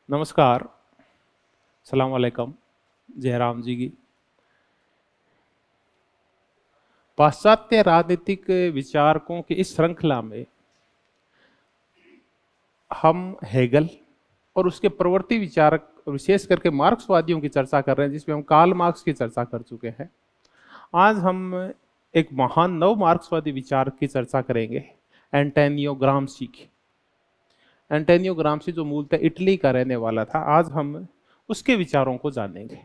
नमस्कार। सलाम अलैकुम। जयराम जी की। पाश्चात्य राजनीतिक विचारकों की इस श्रृंखला में हम हेगल और उसके प्रवृत्ति विचारक, विशेष करके मार्क्सवादियों की चर्चा कर रहे हैं, जिसमें हम कार्ल मार्क्स की चर्चा कर चुके हैं। आज हम एक महान नव मार्क्सवादी विचारक की चर्चा करेंगे, एंटोनियो ग्राम्शी की। एंटोनियो ग्राम्शी जो मूलतः इटली का रहने वाला था, आज हम उसके विचारों को जानेंगे।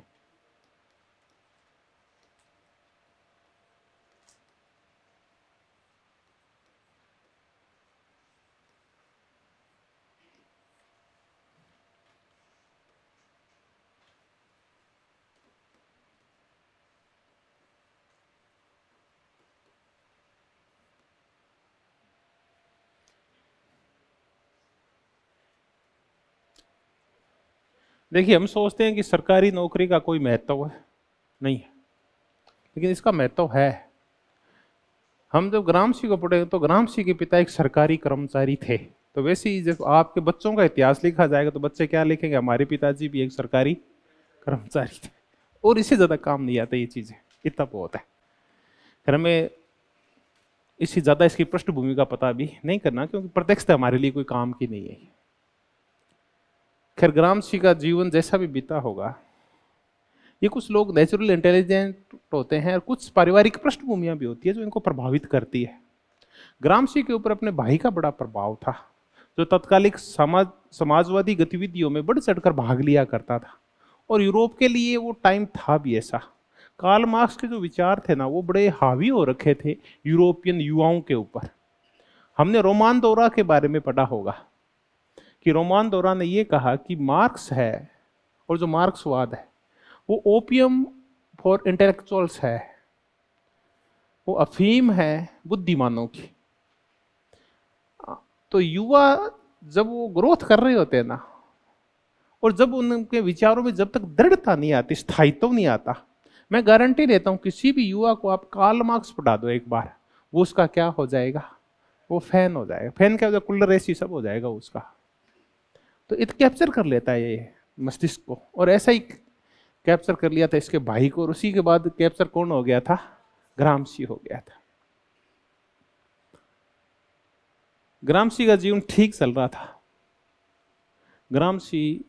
देखिए, हम सोचते हैं कि सरकारी नौकरी का कोई महत्व है, नहीं है, लेकिन इसका महत्व है। हम जब ग्रामसी को पढ़े तो ग्रामसी के पिता एक सरकारी कर्मचारी थे। तो वैसे ही जब आपके बच्चों का इतिहास लिखा जाएगा तो बच्चे क्या लिखेंगे? हमारे पिताजी भी एक सरकारी कर्मचारी थे। और इससे ज्यादा काम नहीं आता, ये चीजें इतना बहुत है। फिर हमें इससे ज्यादा इसकी पृष्ठभूमि का पता भी नहीं करना, क्योंकि प्रत्यक्षता हमारे लिए कोई काम की नहीं है। खैर, ग्रामसी का जीवन जैसा भी बीता होगा, ये कुछ लोग नेचुरल इंटेलिजेंट होते हैं और कुछ पारिवारिक पृष्ठभूमियां भी होती है जो इनको प्रभावित करती है। ग्रामसी के ऊपर अपने भाई का बड़ा प्रभाव था, जो तत्कालिक समाजवादी गतिविधियों में बढ़ चढ़कर भाग लिया करता था। और यूरोप के लिए वो टाइम था भी ऐसा। कार्ल मार्क्स के जो विचार थे ना, वो बड़े हावी हो रखे थे यूरोपियन युवाओं के ऊपर। हमने रोमान दोरा के बारे में पढ़ा होगा कि रोमान दोरा ने ये कहा कि मार्क्स है, और जो मार्क्सवाद है वो ओपियम फॉर इंटेलेक्चुअल्स है, वो अफीम है बुद्धिमानों की। तो युवा जब वो ग्रोथ कर रहे होते हैं ना, और जब उनके विचारों में जब तक दृढ़ता नहीं आती, स्थायित्व नहीं आता, मैं गारंटी देता हूं किसी भी युवा को आप कार्ल मार्क्स पढ़ा दो एक बार, वो उसका क्या हो जाएगा? वो फैन हो जाएगा। फैन क्या हो जाएगा? कुल्लर ऐसी सब हो जाएगा उसका। तो इत कैप्चर कर लेता है ये मस्तिष्क को, और ऐसा ही कैप्चर कर लिया था इसके भाई को, और उसी के बाद कैप्चर कौन हो गया था? ग्रामसी हो गया था। ग्रामसी का जीवन ठीक चल रहा था। ग्रामसी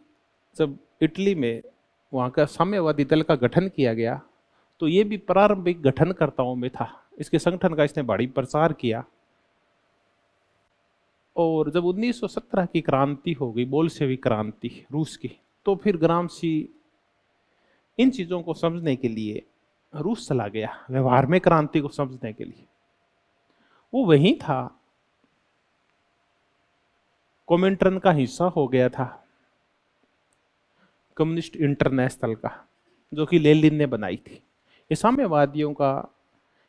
जब इटली में वहाँ का साम्यवादी दल का गठन किया गया, तो ये भी प्रारंभिक गठनकर्ताओं में था। इसके संगठन का इसने बड़ी प्रचार किया। और जब 1917 की क्रांति हो गई, बोल्शेविक क्रांति रूस की, तो फिर ग्रामसी इन चीज़ों को समझने के लिए रूस चला गया, व्यवहार में क्रांति को समझने के लिए। वो वहीं था, कोमिंटर्न का हिस्सा हो गया था, कम्युनिस्ट इंटरनेशनल का, जो कि लेनिन ने बनाई थी। ये साम्यवादियों का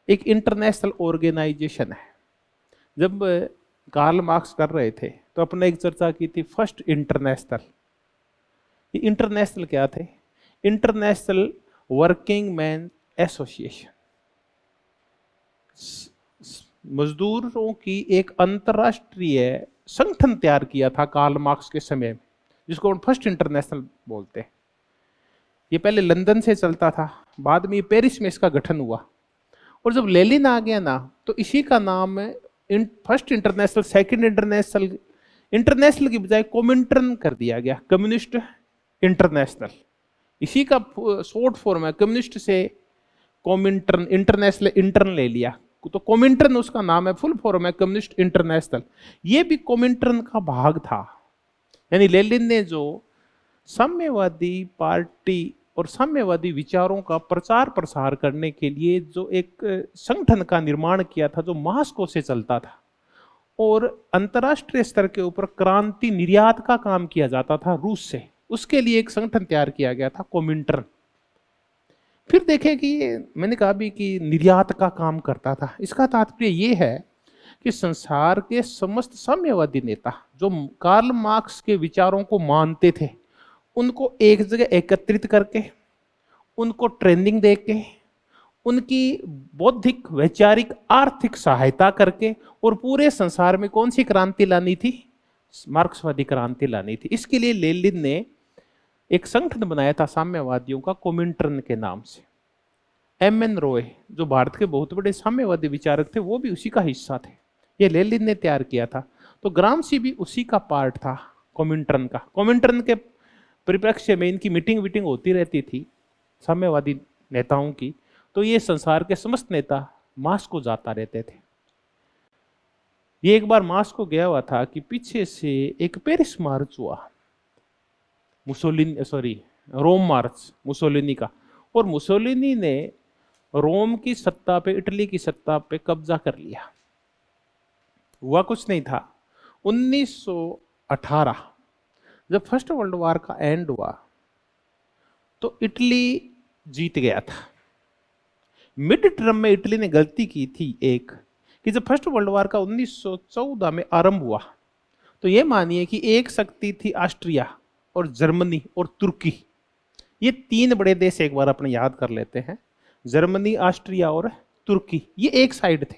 एक इंटरनेशनल ऑर्गेनाइजेशन है। जब कार्ल मार्क्स कर रहे थे तो अपने एक चर्चा की थी फर्स्ट इंटरनेशनल। ये इंटरनेशनल क्या थे? इंटरनेशनल वर्किंग मैन एसोसिएशन, मजदूरों की एक अंतरराष्ट्रीय संगठन तैयार किया था कार्ल मार्क्स के समय में, जिसको हम फर्स्ट इंटरनेशनल बोलते हैं। ये पहले लंदन से चलता था, बाद में ये पेरिस में इसका गठन हुआ। और जब लेनिन आ गया ना, तो इसी का नाम first international, second international, international की बजाय कोमिंटर्न कर दिया गया, कम्युनिस्ट इंटरनेशनल। इसी का शॉर्ट फॉर्म है, कम्युनिस्ट से कोमिंटर्न, इंटरनेशनल इंटर्न ले लिया, तो कोमिंटर्न उसका नाम है, फुल फॉर्म है कम्युनिस्ट इंटरनेशनल। ये भी कोमिंटर्न का भाग था। यानी लेनिन ने जो साम्यवादी पार्टी और साम्यवादी विचारों का प्रचार प्रसार करने के लिए जो एक संगठन का निर्माण किया था, जो मास्को से चलता था और अंतर्राष्ट्रीय स्तर के ऊपर क्रांति निर्यात का काम किया जाता था रूस से, उसके लिए एक संगठन तैयार किया गया था, कोमिंटर्न। फिर देखें कि मैंने कहा भी कि निर्यात का काम करता था। इसका तात्पर्य यह है कि संसार के समस्त साम्यवादी नेता जो कार्ल मार्क्स के विचारों को मानते थे, उनको एक जगह एकत्रित करके, उनको ट्रेनिंग देके, उनकी बौद्धिक, वैचारिक, आर्थिक सहायता करके, और पूरे संसार में कौन सी क्रांति लानी थी? मार्क्सवादी क्रांति लानी थी। इसके लिए लेनिन ने एक संगठन बनाया था साम्यवादियों का कोमिंटर्न के नाम से। एम.एन. रॉय जो भारत के बहुत बड़े साम्यवादी विचारक थे वो भी उसी का हिस्सा थे। ये लेनिन ने तैयार किया था। तो ग्रामसी भी उसी का पार्ट था कोमिंटर्न का। कोमिंटर्न के परिप्रेक्ष्य में इनकी मीटिंग वीटिंग होती रहती थी साम्यवादी नेताओं की। तो ये संसार के समस्त नेता मास्को जाता रहते थे। ये एक बार मास्को गया हुआ था कि पीछे से एक पेरिस मार्च हुआ, रोम मार्च मुसोलिनी का। और मुसोलिनी ने रोम की सत्ता पे, इटली की सत्ता पे कब्जा कर लिया। हुआ कुछ नहीं था। 1918 जब फर्स्ट वर्ल्ड वॉर का एंड हुआ तो इटली जीत गया था। मिड टर्म में इटली ने गलती की थी एक, कि जब फर्स्ट वर्ल्ड वॉर का 1914 में आरंभ हुआ तो ये मानिए कि एक शक्ति थी ऑस्ट्रिया और जर्मनी और तुर्की। ये तीन बड़े देश एक बार अपने याद कर लेते हैं, जर्मनी, ऑस्ट्रिया और तुर्की, ये एक साइड थे।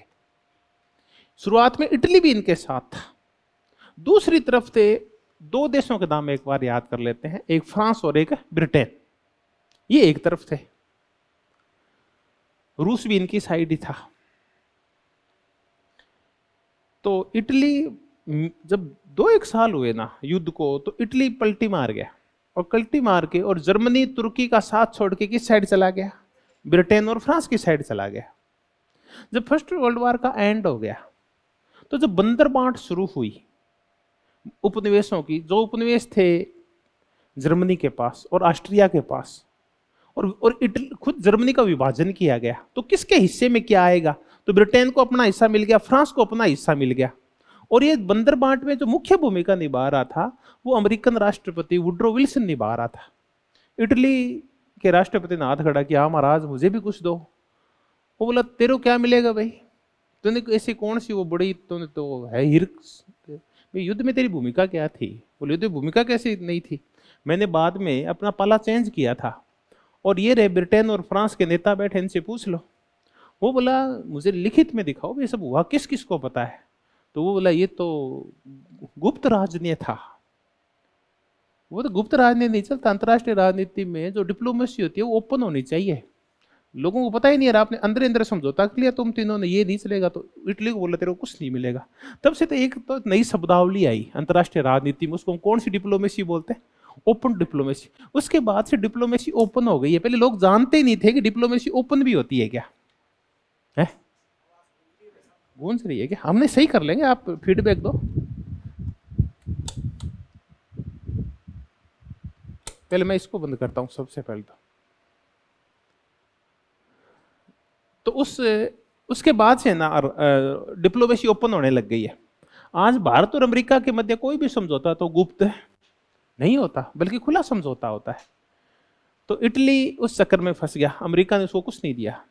शुरुआत में इटली भी इनके साथ था। दूसरी तरफ थे दो देशों के नाम एक बार याद कर लेते हैं, एक फ्रांस और एक ब्रिटेन, ये एक तरफ थे। रूस भी इनकी साइड ही था। तो इटली जब 2-1 साल हुए ना युद्ध को, तो इटली पलटी मार गया। और पलटी मार के और जर्मनी तुर्की का साथ छोड़ के किस साइड चला गया? ब्रिटेन और फ्रांस की साइड चला गया। जब फर्स्ट वर्ल्ड वॉर का एंड हो गया तो जब बंदर बांट शुरू हुई उपनिवेशों की, जो उपनिवेश थे जर्मनी के पास और ऑस्ट्रिया के पास, और इटली खुद जर्मनी का विभाजन किया गया, तो किसके हिस्से में क्या आएगा? तो ब्रिटेन को अपना हिस्सा मिल गया, फ्रांस को अपना हिस्सा मिल गया। और ये बंदर बांट में जो मुख्य भूमिका निभा रहा था वो अमेरिकन राष्ट्रपति वुड्रो विल्सन निभा रहा था। इटली के राष्ट्रपति ने हाथ खड़ा किया, हाँ महाराज मुझे भी कुछ दो। वो बोला तेरे को क्या मिलेगा भाई, तूने ऐसी कौन सी वो बड़ी, तूने तो है हिरक, युद्ध में तेरी भूमिका क्या थी? बोले युद्ध भूमिका कैसी नहीं थी, मैंने बाद में अपना पाला चेंज किया था, और ये रहे ब्रिटेन और फ्रांस के नेता बैठे, इनसे पूछ लो। वो बोला मुझे लिखित में दिखाओ ये सब हुआ किस किस को पता है। तो वो बोला ये तो गुप्त राजनीति था। वो तो गुप्त राजनीति नहीं चलता, अंतर्राष्ट्रीय राजनीति में जो डिप्लोमेसी होती है वो ओपन होनी चाहिए, लोगों को पता ही नहीं है। आपने अंदर अंदर समझौता कर लिया तुम तीनों ने, ये नहीं चलेगा, तो इटली को बोला तेरे को कुछ नहीं मिलेगा। तब से तो एक तो नई शब्दावली आई अंतर्राष्ट्रीय राजनीति में, उसको कौन सी डिप्लोमेसी बोलते हैं? Open diplomacy. उसके बाद से डिप्लोमेसी ओपन हो गई है। पहले लोग जानते ही नहीं थे कि डिप्लोमेसी ओपन भी होती है क्या है। गूंज रही है क्या? हमने सही कर लेंगे, आप फीडबैक दो। पहले मैं इसको बंद करता हूं सबसे पहले तो उसके बाद से ना डिप्लोमेसी ओपन होने लग गई है। आज भारत और अमेरिका के मध्य कोई भी समझौता तो गुप्त नहीं होता, बल्कि खुला समझौता होता है। तो इटली उस चक्कर में फंस गया, अमेरिका ने उसको कुछ नहीं दिया।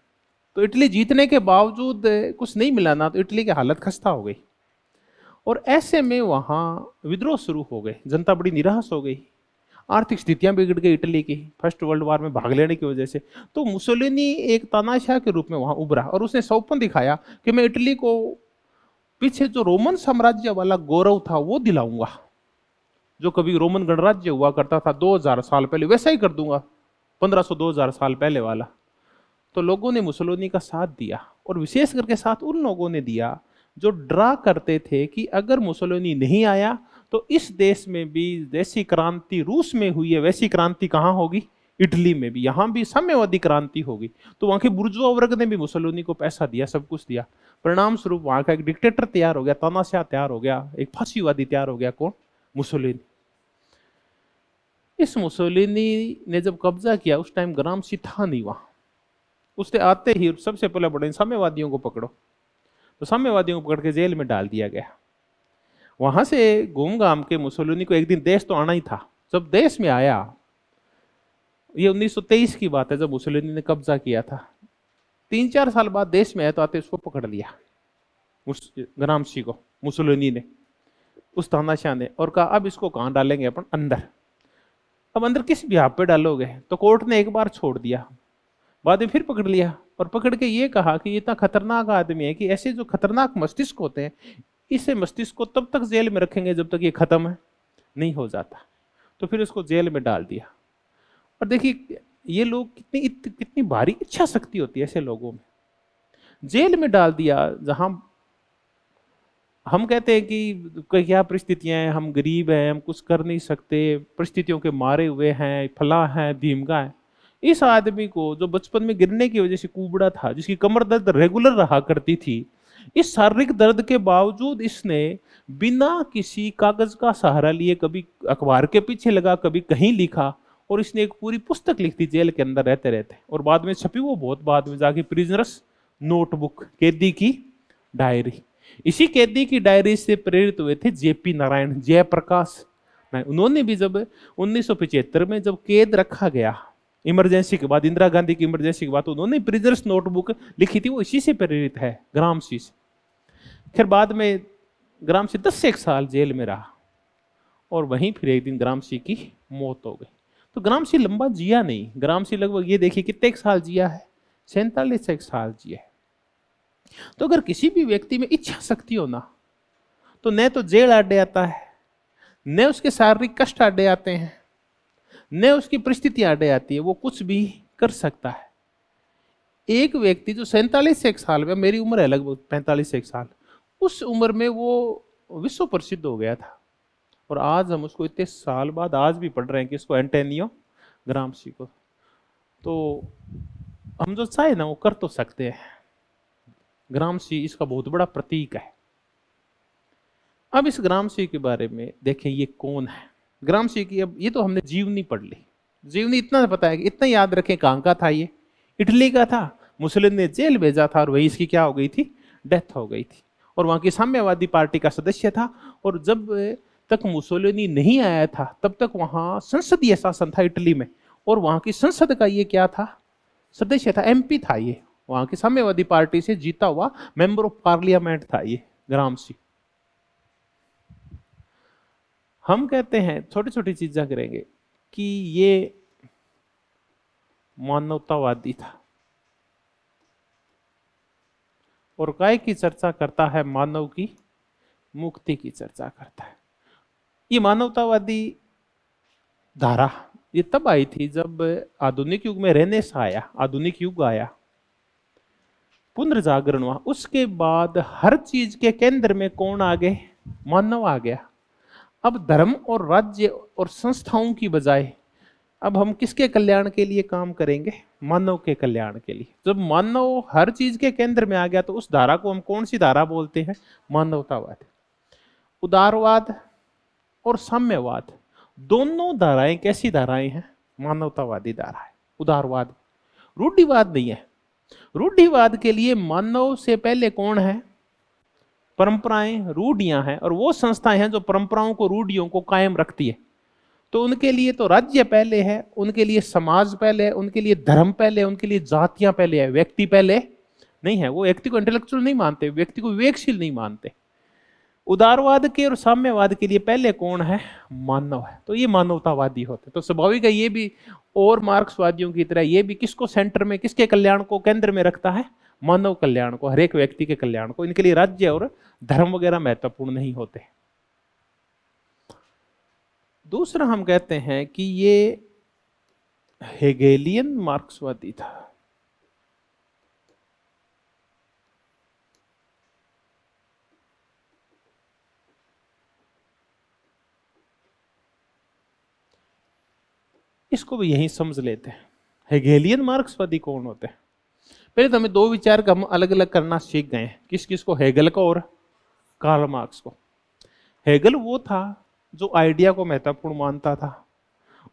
तो इटली जीतने के बावजूद कुछ नहीं मिला ना, तो इटली की हालत खस्ता हो गई। और ऐसे में वहां विद्रोह शुरू हो गए, जनता बड़ी निराश हो गई, आर्थिक स्थितियां बिगड़ गई इटली की फर्स्ट वर्ल्ड वॉर में भाग लेने की वजह से। तो मुसोलिनी एक तानाशाह के रूप में वहां उभरा और उसने सौंपन दिखाया कि मैं इटली को पीछे जो रोमन साम्राज्य वाला गौरव था वो दिलाऊंगा, जो कभी रोमन गणराज्य हुआ करता था 2000 साल पहले, वैसा ही कर दूंगा, 1500-2000 साल पहले वाला। तो लोगों ने मुसोलिनी का साथ दिया, और विशेष करके साथ उन लोगों ने दिया जो ड्रा करते थे कि अगर मुसोलिनी नहीं आया तो इस देश में भी जैसी क्रांति रूस में हुई है वैसी क्रांति कहाँ होगी? इटली में भी, यहाँ भी साम्यवादी क्रांति होगी। तो वहां के बुर्जुआ वर्ग ने भी मुसोलिनी को पैसा दिया, सब कुछ दिया। परिणाम स्वरूप वहां का एक डिक्टेटर तैयार हो गया, तानाशाह तैयार हो गया, एक फांसीवादी तैयार हो गया। कौन? मुसोलिनी। इस मुसोलिनी ने जब कब्जा किया उस टाइम ग्रामसी था नहीं वहां। उसने आते ही सबसे पहले बड़े साम्यवादियों को पकड़ो, तो साम्यवादियों को पकड़ के जेल में डाल दिया गया। वहां से घूम घाम के मुसोलिनी को एक दिन देश तो आना ही था। जब देश में आया, ये 1923 की बात है जब मुसोलिनी ने कब्जा किया था, 3-4 साल बाद देश में आया तो आते उसको पकड़ लिया, उस ग्रामसी को मुसोलिनी ने, उस तानाशाह ने, और कहा अब इसको कहाँ डालेंगे अपन? अंदर। अब अंदर किस बिहार पे डालोगे? तो कोर्ट ने एक बार छोड़ दिया, बाद में फिर पकड़ लिया, और पकड़ के ये कहा कि ये इतना खतरनाक आदमी है कि ऐसे जो खतरनाक मस्तिष्क होते हैं, इसे मस्तिष्क को तब तक जेल में रखेंगे जब तक ये खत्म नहीं हो जाता। तो फिर उसको जेल में डाल दिया। और देखिए ये लोग कितनी भारी इच्छा शक्ति होती है ऐसे लोगों में। जेल में डाल दिया, जहां हम कहते हैं कि क्या परिस्थितियां हैं, हम गरीब हैं, हम कुछ कर नहीं सकते, परिस्थितियों के मारे हुए हैं, फला है धीमगा है। इस आदमी को जो बचपन में गिरने की वजह से कुबड़ा था, जिसकी कमर दर्द रेगुलर रहा करती थी, इस शारीरिक दर्द के बावजूद इसने बिना किसी कागज का सहारा लिए, कभी अखबार के पीछे लगा, कभी कहीं लिखा, और इसने एक पूरी पुस्तक लिख दी जेल के अंदर रहते रहते, और बाद में छपी वो बहुत बाद में जाके, प्रिजनर्स नोटबुक, कैदी की डायरी। इसी कैदी की डायरी से प्रेरित हुए थे जेपी नारायण, जयप्रकाश। उन्होंने भी जब 1975 में जब कैद रखा गया इमरजेंसी के बाद, इंदिरा गांधी की इमरजेंसी के बाद, उन्होंने प्रिजनर्स नोटबुक लिखी थी, वो इसी से प्रेरित है, ग्रामसी से। फिर बाद में ग्रामसी 10 से 1 साल जेल में रहा, और वहीं फिर एक दिन ग्रामसी की मौत हो गई। तो ग्रामसी लंबा जिया नहीं, ग्रामसी लगभग ये देखिए कितने एक साल जिया है, 47 एक साल जिया है। तो अगर किसी भी व्यक्ति में इच्छा शक्ति हो ना, तो न तो जेल आड़े आता है, न उसके शारीरिक कष्ट आड़े आते हैं, न उसकी परिस्थितियां आड़े आती है, वो कुछ भी कर सकता है। एक व्यक्ति जो 47 से 1 साल में, मेरी उम्र है लगभग 45 से 1 साल, उस उम्र में वो विश्व प्रसिद्ध हो गया था, और आज हम उसको इतने साल बाद आज भी पढ़ रहे हैं कि इसको एंटोनियो ग्रामसी को। तो हम जो चाहे ना वो कर तो सकते हैं। ग्रामसी इसका बहुत बड़ा प्रतीक है। अब इस ग्रामसी के बारे में देखें, ये कौन है ग्रामसी की। अब ये तो हमने जीवनी पढ़ ली, जीवनी इतना पता है कि, इतना याद रखें, कहाँ का था ये, इटली का था। मुसलिन ने जेल भेजा था और वही इसकी क्या हो गई थी, डेथ हो गई थी, और वहां की साम्यवादी पार्टी का सदस्य था। और जब तक मुसोलिनी नहीं आया था तब तक वहां संसदीय शासन था इटली में, और वहां की संसद का ये क्या था, सदस्य था, एमपी था, ये वहां की साम्यवादी पार्टी से जीता हुआ मेंबर ऑफ पार्लियामेंट था ये ग्रामसी। हम कहते हैं छोटी छोटी चीजें करेंगे कि ये मानवतावादी था, और काय की चर्चा करता है, मानव की मुक्ति की चर्चा करता है। ये मानवतावादी धारा ये तब आई थी जब आधुनिक युग में रेनेस आया, आधुनिक युग आया, पुनर्जागरण हुआ। उसके बाद हर चीज के केंद्र में कौन आ गए, मानव आ गया। अब धर्म और राज्य और संस्थाओं की बजाय अब हम किसके कल्याण के लिए काम करेंगे, मानव के कल्याण के लिए। जब मानव हर चीज के केंद्र में आ गया तो उस धारा को हम कौन सी धारा बोलते हैं, मानवतावाद। उदारवाद और साम्यवाद दोनों धाराएं कैसी धाराएं हैं, मानवतावादी धारा है। उदारवाद रूढ़िवाद नहीं है। रूढ़िवाद के लिए मानव से पहले कौन है, परंपराएं, रूढ़ियां हैं, और वो संस्थाएं हैं जो परंपराओं को, रूढ़ियों को कायम रखती है। तो उनके लिए तो राज्य पहले है, उनके लिए समाज पहले है, उनके लिए धर्म पहले है, उनके लिए जातियां पहले है, व्यक्ति पहले नहीं है। वो व्यक्ति को इंटेलेक्चुअल नहीं मानते, व्यक्ति को विवेकशील नहीं मानते। उदारवाद के और साम्यवाद के लिए पहले कौन है, मानव है। तो ये मानवतावादी होते। तो स्वाभाविक है ये भी, और मार्क्सवादियों की तरह ये भी किसको सेंटर में, किसके कल्याण को केंद्र में रखता है, मानव कल्याण को, हर एक व्यक्ति के कल्याण को। इनके लिए राज्य और धर्म वगैरह महत्वपूर्ण नहीं होते। दूसरा हम कहते हैं कि ये हेगेलियन मार्क्सवादी था। इसको भी यही समझ लेते हैं। हेगेलियन मार्क्सवादी कौन होते हैं? पहले तो हमें दो विचार का हम अलग अलग करना सीख गए हैं। किस किस को, हेगल को और कार्ल मार्क्स को। हेगल वो था जो आइडिया को महत्वपूर्ण मानता था,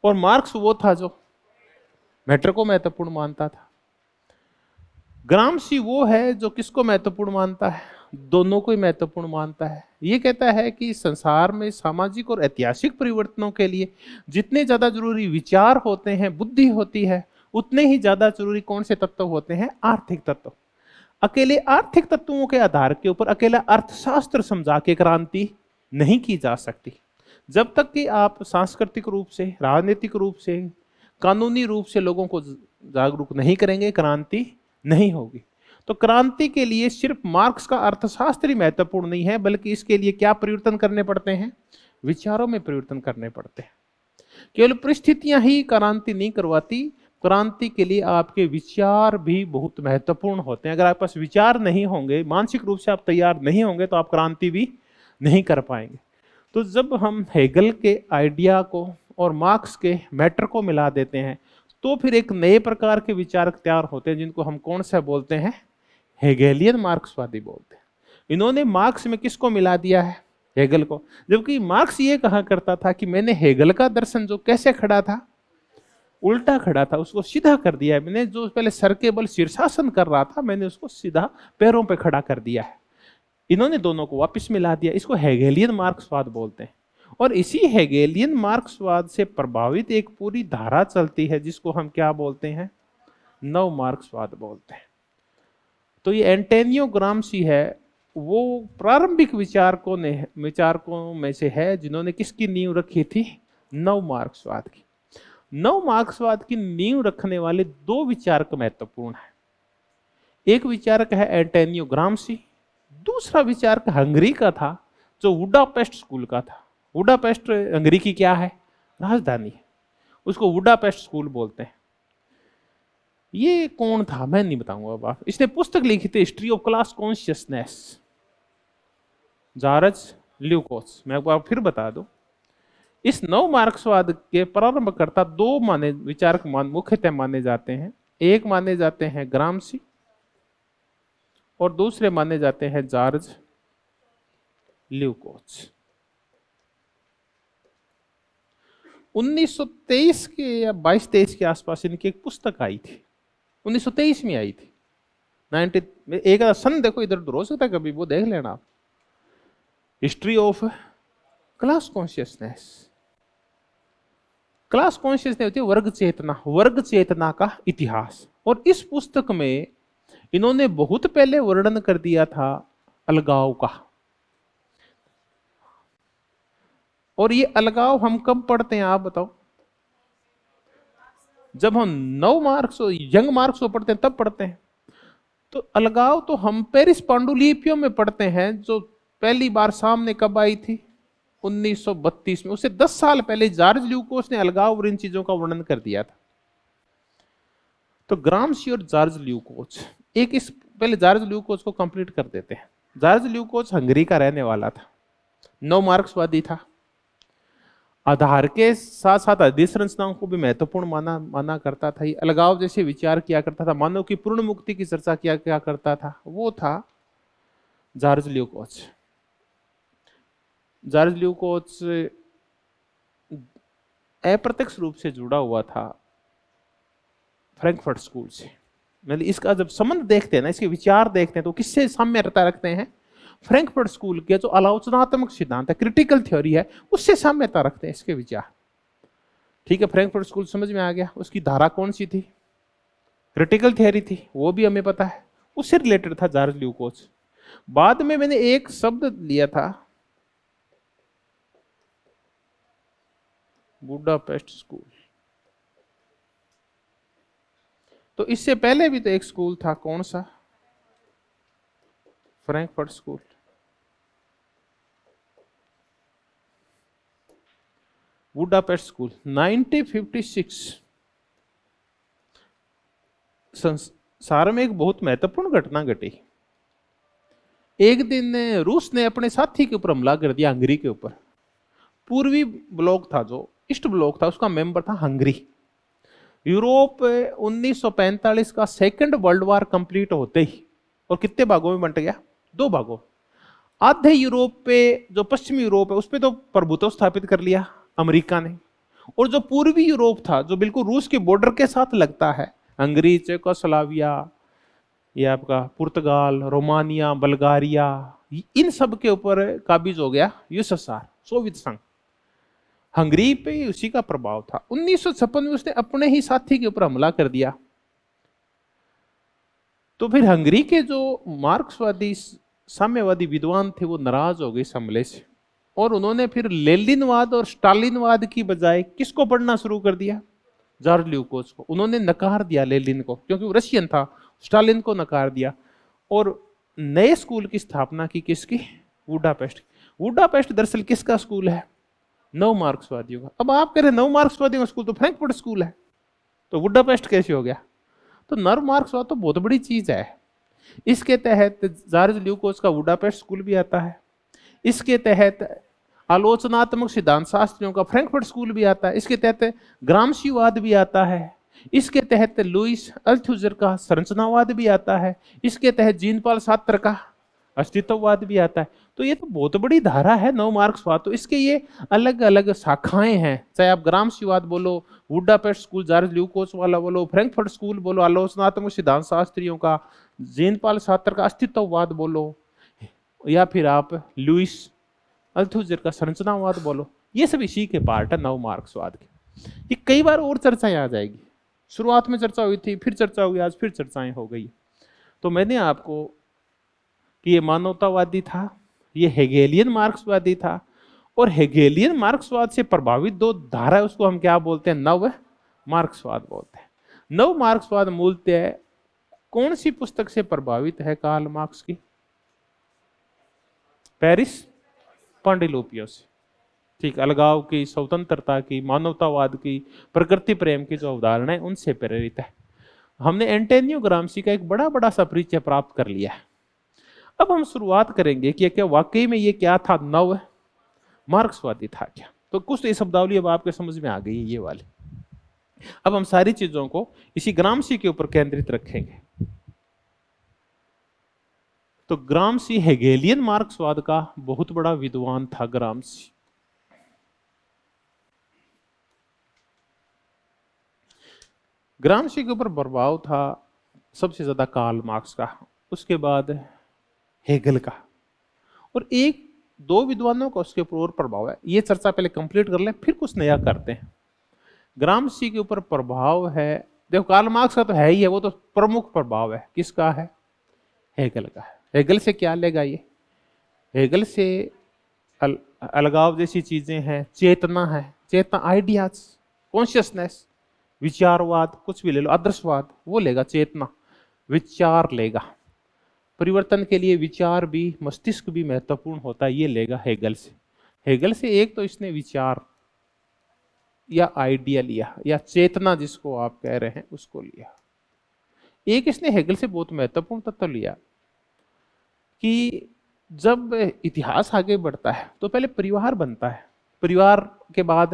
और मार्क्स वो था जो मैटर को महत्वपूर्ण मानता था। ग्रामसी वो है जो किसको महत्वपूर्ण मानता है, दोनों को ही महत्वपूर्ण मानता है। ये कहता है कि संसार में सामाजिक और ऐतिहासिक परिवर्तनों के लिए जितने ज्यादा जरूरी विचार होते हैं, बुद्धि होती है, उतने ही ज्यादा जरूरी कौन से तत्व होते हैं, आर्थिक तत्व। अकेले आर्थिक तत्वों के आधार के ऊपर अकेला अर्थशास्त्र समझा के क्रांति नहीं की जा सकती। जब तक कि आप सांस्कृतिक रूप से, राजनीतिक रूप से, कानूनी रूप से लोगों को जागरूक नहीं करेंगे, क्रांति नहीं होगी। तो क्रांति के लिए सिर्फ मार्क्स का अर्थशास्त्र ही महत्वपूर्ण नहीं है, बल्कि इसके लिए क्या परिवर्तन करने पड़ते हैं, विचारों में परिवर्तन करने पड़ते हैं। केवल परिस्थितियां ही क्रांति नहीं करवाती, क्रांति के लिए आपके विचार भी बहुत महत्वपूर्ण होते हैं। अगर आपके पास विचार नहीं होंगे, मानसिक रूप से आप तैयार नहीं होंगे, तो आप क्रांति भी नहीं कर पाएंगे। तो जब हम हेगल के आइडिया को और मार्क्स के मैटर को मिला देते हैं, तो फिर एक नए प्रकार के विचारक तैयार होते हैं, जिनको हम कौन सा बोलते हैं? हेगेलियन मार्क्सवादी बोलते हैं। इन्होंने मार्क्स में किसको मिला दिया है? हेगल को। जबकि मार्क्स ये कहा करता था कि मैंने हेगल का दर्शन जो कैसे खड़ा था, उल्टा खड़ा था, उसको सीधा कर दिया है। मैंने जो पहले सर के बल शीर्षासन कर रहा था, मैंने उसको सीधा पैरों पे खड़ा कर दिया है। इन्होंने दोनों को वापस मिला दिया। इसको हेगेलियन मार्क्सवाद बोलते हैं। और इसी हेगेलियन मार्क्सवाद से प्रभावित एक पूरी धारा चलती है, जिसको हम क्या बोलते हैं? नव मार्क्सवाद बोलते हैं। तो ये एंटोनियो ग्राम्सी है, वो प्रारंभिक विचारकों में से है, जिन्होंने किसकी नींव रखी थी? नव मार्क्सवाद की। नव मार्क्सवाद की नींव रखने वाले दो विचारक महत्वपूर्ण हैं। एक विचारक है एंटोनियो ग्राम्सी, दूसरा विचारक हंगरी का था, जो वुडापेस्ट स्कूल का था। वुडापेस्ट हंगरी की क्या है? राजधानी है। उसको वुडापेस्ट स्कूल बोलते हैं। ये कौन था मैं नहीं बताऊंगा अब आप। इसने पुस्तक लिखी थी History of Class Consciousness, Georg Lukacs. मैं एक बार फिर बता दूं, इस नव मार्क्सवाद के प्रारंभकर्ता दो विचारक मुख्यतः माने जाते हैं। एक माने जाते हैं ग्राम्सी और दूसरे माने जाते हैं जार्ज ल्यूकोस। 1923 के या 22-23 के आसपास इनकी एक पुस्तक आई थी। 1923 में आई थी। 90 एक सन देखो, इधर उधर हो सकता है कभी, वो देख लेना आप। History of Class consciousness. Class consciousness होती है वर्ग चेतना का इतिहास। और इस पुस्तक में इन्होंने बहुत पहले वर्णन कर दिया था अलगाव का। और ये अलगाव हम कब पढ़ते हैं आप बताओ? जब हम नव मार्क्स और यंग मार्क्स को पढ़ते हैं तब पढ़ते हैं। तो अलगाव तो हम पेरिस पांडुलिपियों में पढ़ते हैं, जो पहली बार सामने कब आई थी? 1932 में। उससे 10 साल पहले जॉर्ज ल्यूकोस ने अलगाव और इन चीजों का वर्णन कर दिया था। तो ग्राम्सी और जॉर्ज ल्यूकोस, एक इस पहले जॉर्ज ल्यूकोस को कंप्लीट कर देते हैं। जॉर्ज ल्यूकोस हंगरी का रहने वाला था, नव मार्क्सवादी था। आधार के साथ साथ अधिसंरचनाओं को भी महत्वपूर्ण माना करता था। ये अलगाव जैसे विचार किया करता था, मानव की पूर्ण मुक्ति की चर्चा किया करता था। वो था जॉर्ज ल्यूकोस। जॉर्ज ल्यूकोस अप्रत्यक्ष रूप से जुड़ा हुआ था फ्रैंकफर्ट स्कूल से। मतलब इसका जब संबंध देखते हैं ना, इसके विचार देखते हैं, तो किससे साम्यता रखते हैं? फ्रैंकफर्ट स्कूल के जो आलोचनात्मक सिद्धांत है, क्रिटिकल थ्योरी है, उससे साम्यता रखते हैं इसके विचार। ठीक है, फ्रैंकफर्ट स्कूल समझ में आ गया। उसकी धारा कौन सी थी? क्रिटिकल थ्योरी थी, वो भी हमें पता है। उससे रिलेटेड था जॉर्ज ल्यूकोस। बाद में मैंने एक शब्द लिया था, बुडापेस्ट स्कूल। तो इससे पहले भी तो एक स्कूल था, कौन सा? Frankfurt school. Budapest school 1956। संसार में एक बहुत महत्वपूर्ण घटना घटी। एक दिन रूस ने अपने साथी के ऊपर हमला कर दिया, हंगरी के ऊपर। पूर्वी ब्लॉक था, जो ईस्ट ब्लॉक था, उसका मेंबर था हंगरी। यूरोप 1945 का सेकंड वर्ल्ड वॉर कंप्लीट होते ही, और कितने भागों में बंट गया? 2 भागों। आधे यूरोप पे, जो पश्चिमी यूरोप है, उस पर तो प्रभुत्व स्थापित कर लिया अमेरिका ने। और जो पूर्वी यूरोप था, जो बिल्कुल रूस के बॉर्डर के साथ लगता है, हंगरी, चेकोस्लोवाकिया, ये आपका पुर्तगाल, रोमानिया, बल्गारिया, इन सब के ऊपर काबिज हो गया यूएसएसआर, सोवियत संघ। हंगरी पे उसी का प्रभाव था। 1956 में उसने अपने ही साथी के ऊपर हमला कर दिया। तो फिर हंगरी के जो मार्क्सवादी साम्यवादी विद्वान थे, वो नाराज हो गए इस हमले से, और उन्होंने फिर लेनिनवाद और स्टालिनवाद की बजाय किसको पढ़ना शुरू कर दिया? जॉर्ज ल्यूकोस को। उन्होंने नकार दिया लेनिन को, क्योंकि वो रशियन था। स्टालिन को नकार दिया और नए स्कूल की स्थापना की, किसकी? वुडापेस्ट। वुडापेस्ट दरअसल किसका स्कूल है? 9 मार्क्सवादियों का। अब आप कह रहे 9 मार्क्सवादियों का स्कूल तो फ्रैंकफर्ट स्कूल है, तो बुडापेस्ट कैसे हो गया? तो 9 मार्क्सवाद तो बहुत बड़ी चीज है। इसके तहत जार्ज ल्यूकोस का बुडापेस्ट स्कूल भी आता है, इसके तहत आलोचनात्मक सिद्धांत शास्त्रियों का फ्रैंकफर्ट स्कूल भी आता है, इसके तहत ग्रामशीवाद भी आता है, इसके तहत लुइस अल्थुजर का संरचनावाद भी आता है, इसके तहत जीन पॉल सार्त्र का अस्तित्ववाद भी आता है। तो ये तो बहुत बड़ी धारा है 9 मार्क्सवाद। तो इसके ये अलग अलग शाखाएं हैं, चाहे आप ग्रामशीवाद बोलो, बुडापेस्ट स्कूल जार्ज ल्यूकोस वाला बोलो, फ्रैंकफर्ट स्कूल बोलो आलोचनात्मक सिद्धांत शास्त्रियों का, जीन पॉल सार्त्र का अस्तित्ववाद बोलो, या फिर आप लुइस अल्थुजर का संरचनावाद बोलो, ये सब इसी के पार्ट है 9 मार्क्सवाद के। ये कई बार और चर्चाएं आ जाएगी, शुरुआत में चर्चा हुई थी, फिर चर्चा हुई, आज फिर चर्चाएं हो गई। तो मैंने आपको कि ये मानवतावादी था, ये हेगेलियन मार्क्सवादी था, और हेगेलियन मार्क्सवाद से प्रभावित दो धारा है, उसको हम क्या बोलते हैं? नव मार्क्सवाद बोलते हैं। नव मार्क्सवाद मूलतः कौन सी पुस्तक से प्रभावित है कार्ल मार्क्स की? पेरिस पांडुलिपियों से, ठीक, अलगाव की, स्वतंत्रता की, मानवतावाद की, प्रकृति प्रेम की जो अवधारणा है उनसे प्रेरित है। हमने एंटोनियो ग्राम्शी का एक बड़ा बड़ा सा परिचय प्राप्त कर लिया है। अब हम शुरुआत करेंगे कि क्या वाकई में ये क्या था, नव मार्क्सवादी था क्या? तो कुछ ये शब्दावली अब आपके समझ में आ गई है ये वाली। अब हम सारी चीजों को इसी ग्राम्शी के ऊपर केंद्रित रखेंगे। तो ग्राम्शी हेगेलियन मार्क्सवाद का बहुत बड़ा विद्वान था। ग्राम्शी ग्राम्शी के ऊपर प्रभाव था सबसे ज्यादा कार्ल मार्क्स का, उसके बाद हेगल का, और एक दो विद्वानों का उसके ऊपर और प्रभाव है। ये चर्चा पहले कंप्लीट कर लें, फिर कुछ नया करते हैं। ग्राम्शी के ऊपर प्रभाव है, देखो कार्ल मार्क्स का तो है ही है, वो तो प्रमुख प्रभाव है। किसका है? हेगल का है। हेगल से क्या लेगा ये? हेगल से अलगाव जैसी चीजें हैं, चेतना है, चेतना, आइडियाज, कॉन्शियसनेस, विचारवाद, कुछ भी ले लो, आदर्शवाद, वो लेगा। चेतना, विचार लेगा, परिवर्तन के लिए विचार भी, मस्तिष्क भी महत्वपूर्ण होता है, ये लेगा हेगल से। हेगल से एक तो इसने विचार या आइडिया लिया, या चेतना जिसको आप कह रहे हैं उसको लिया। एक इसने हेगल से बहुत महत्वपूर्ण तत्व लिया कि जब इतिहास आगे बढ़ता है तो पहले परिवार बनता है, परिवार के बाद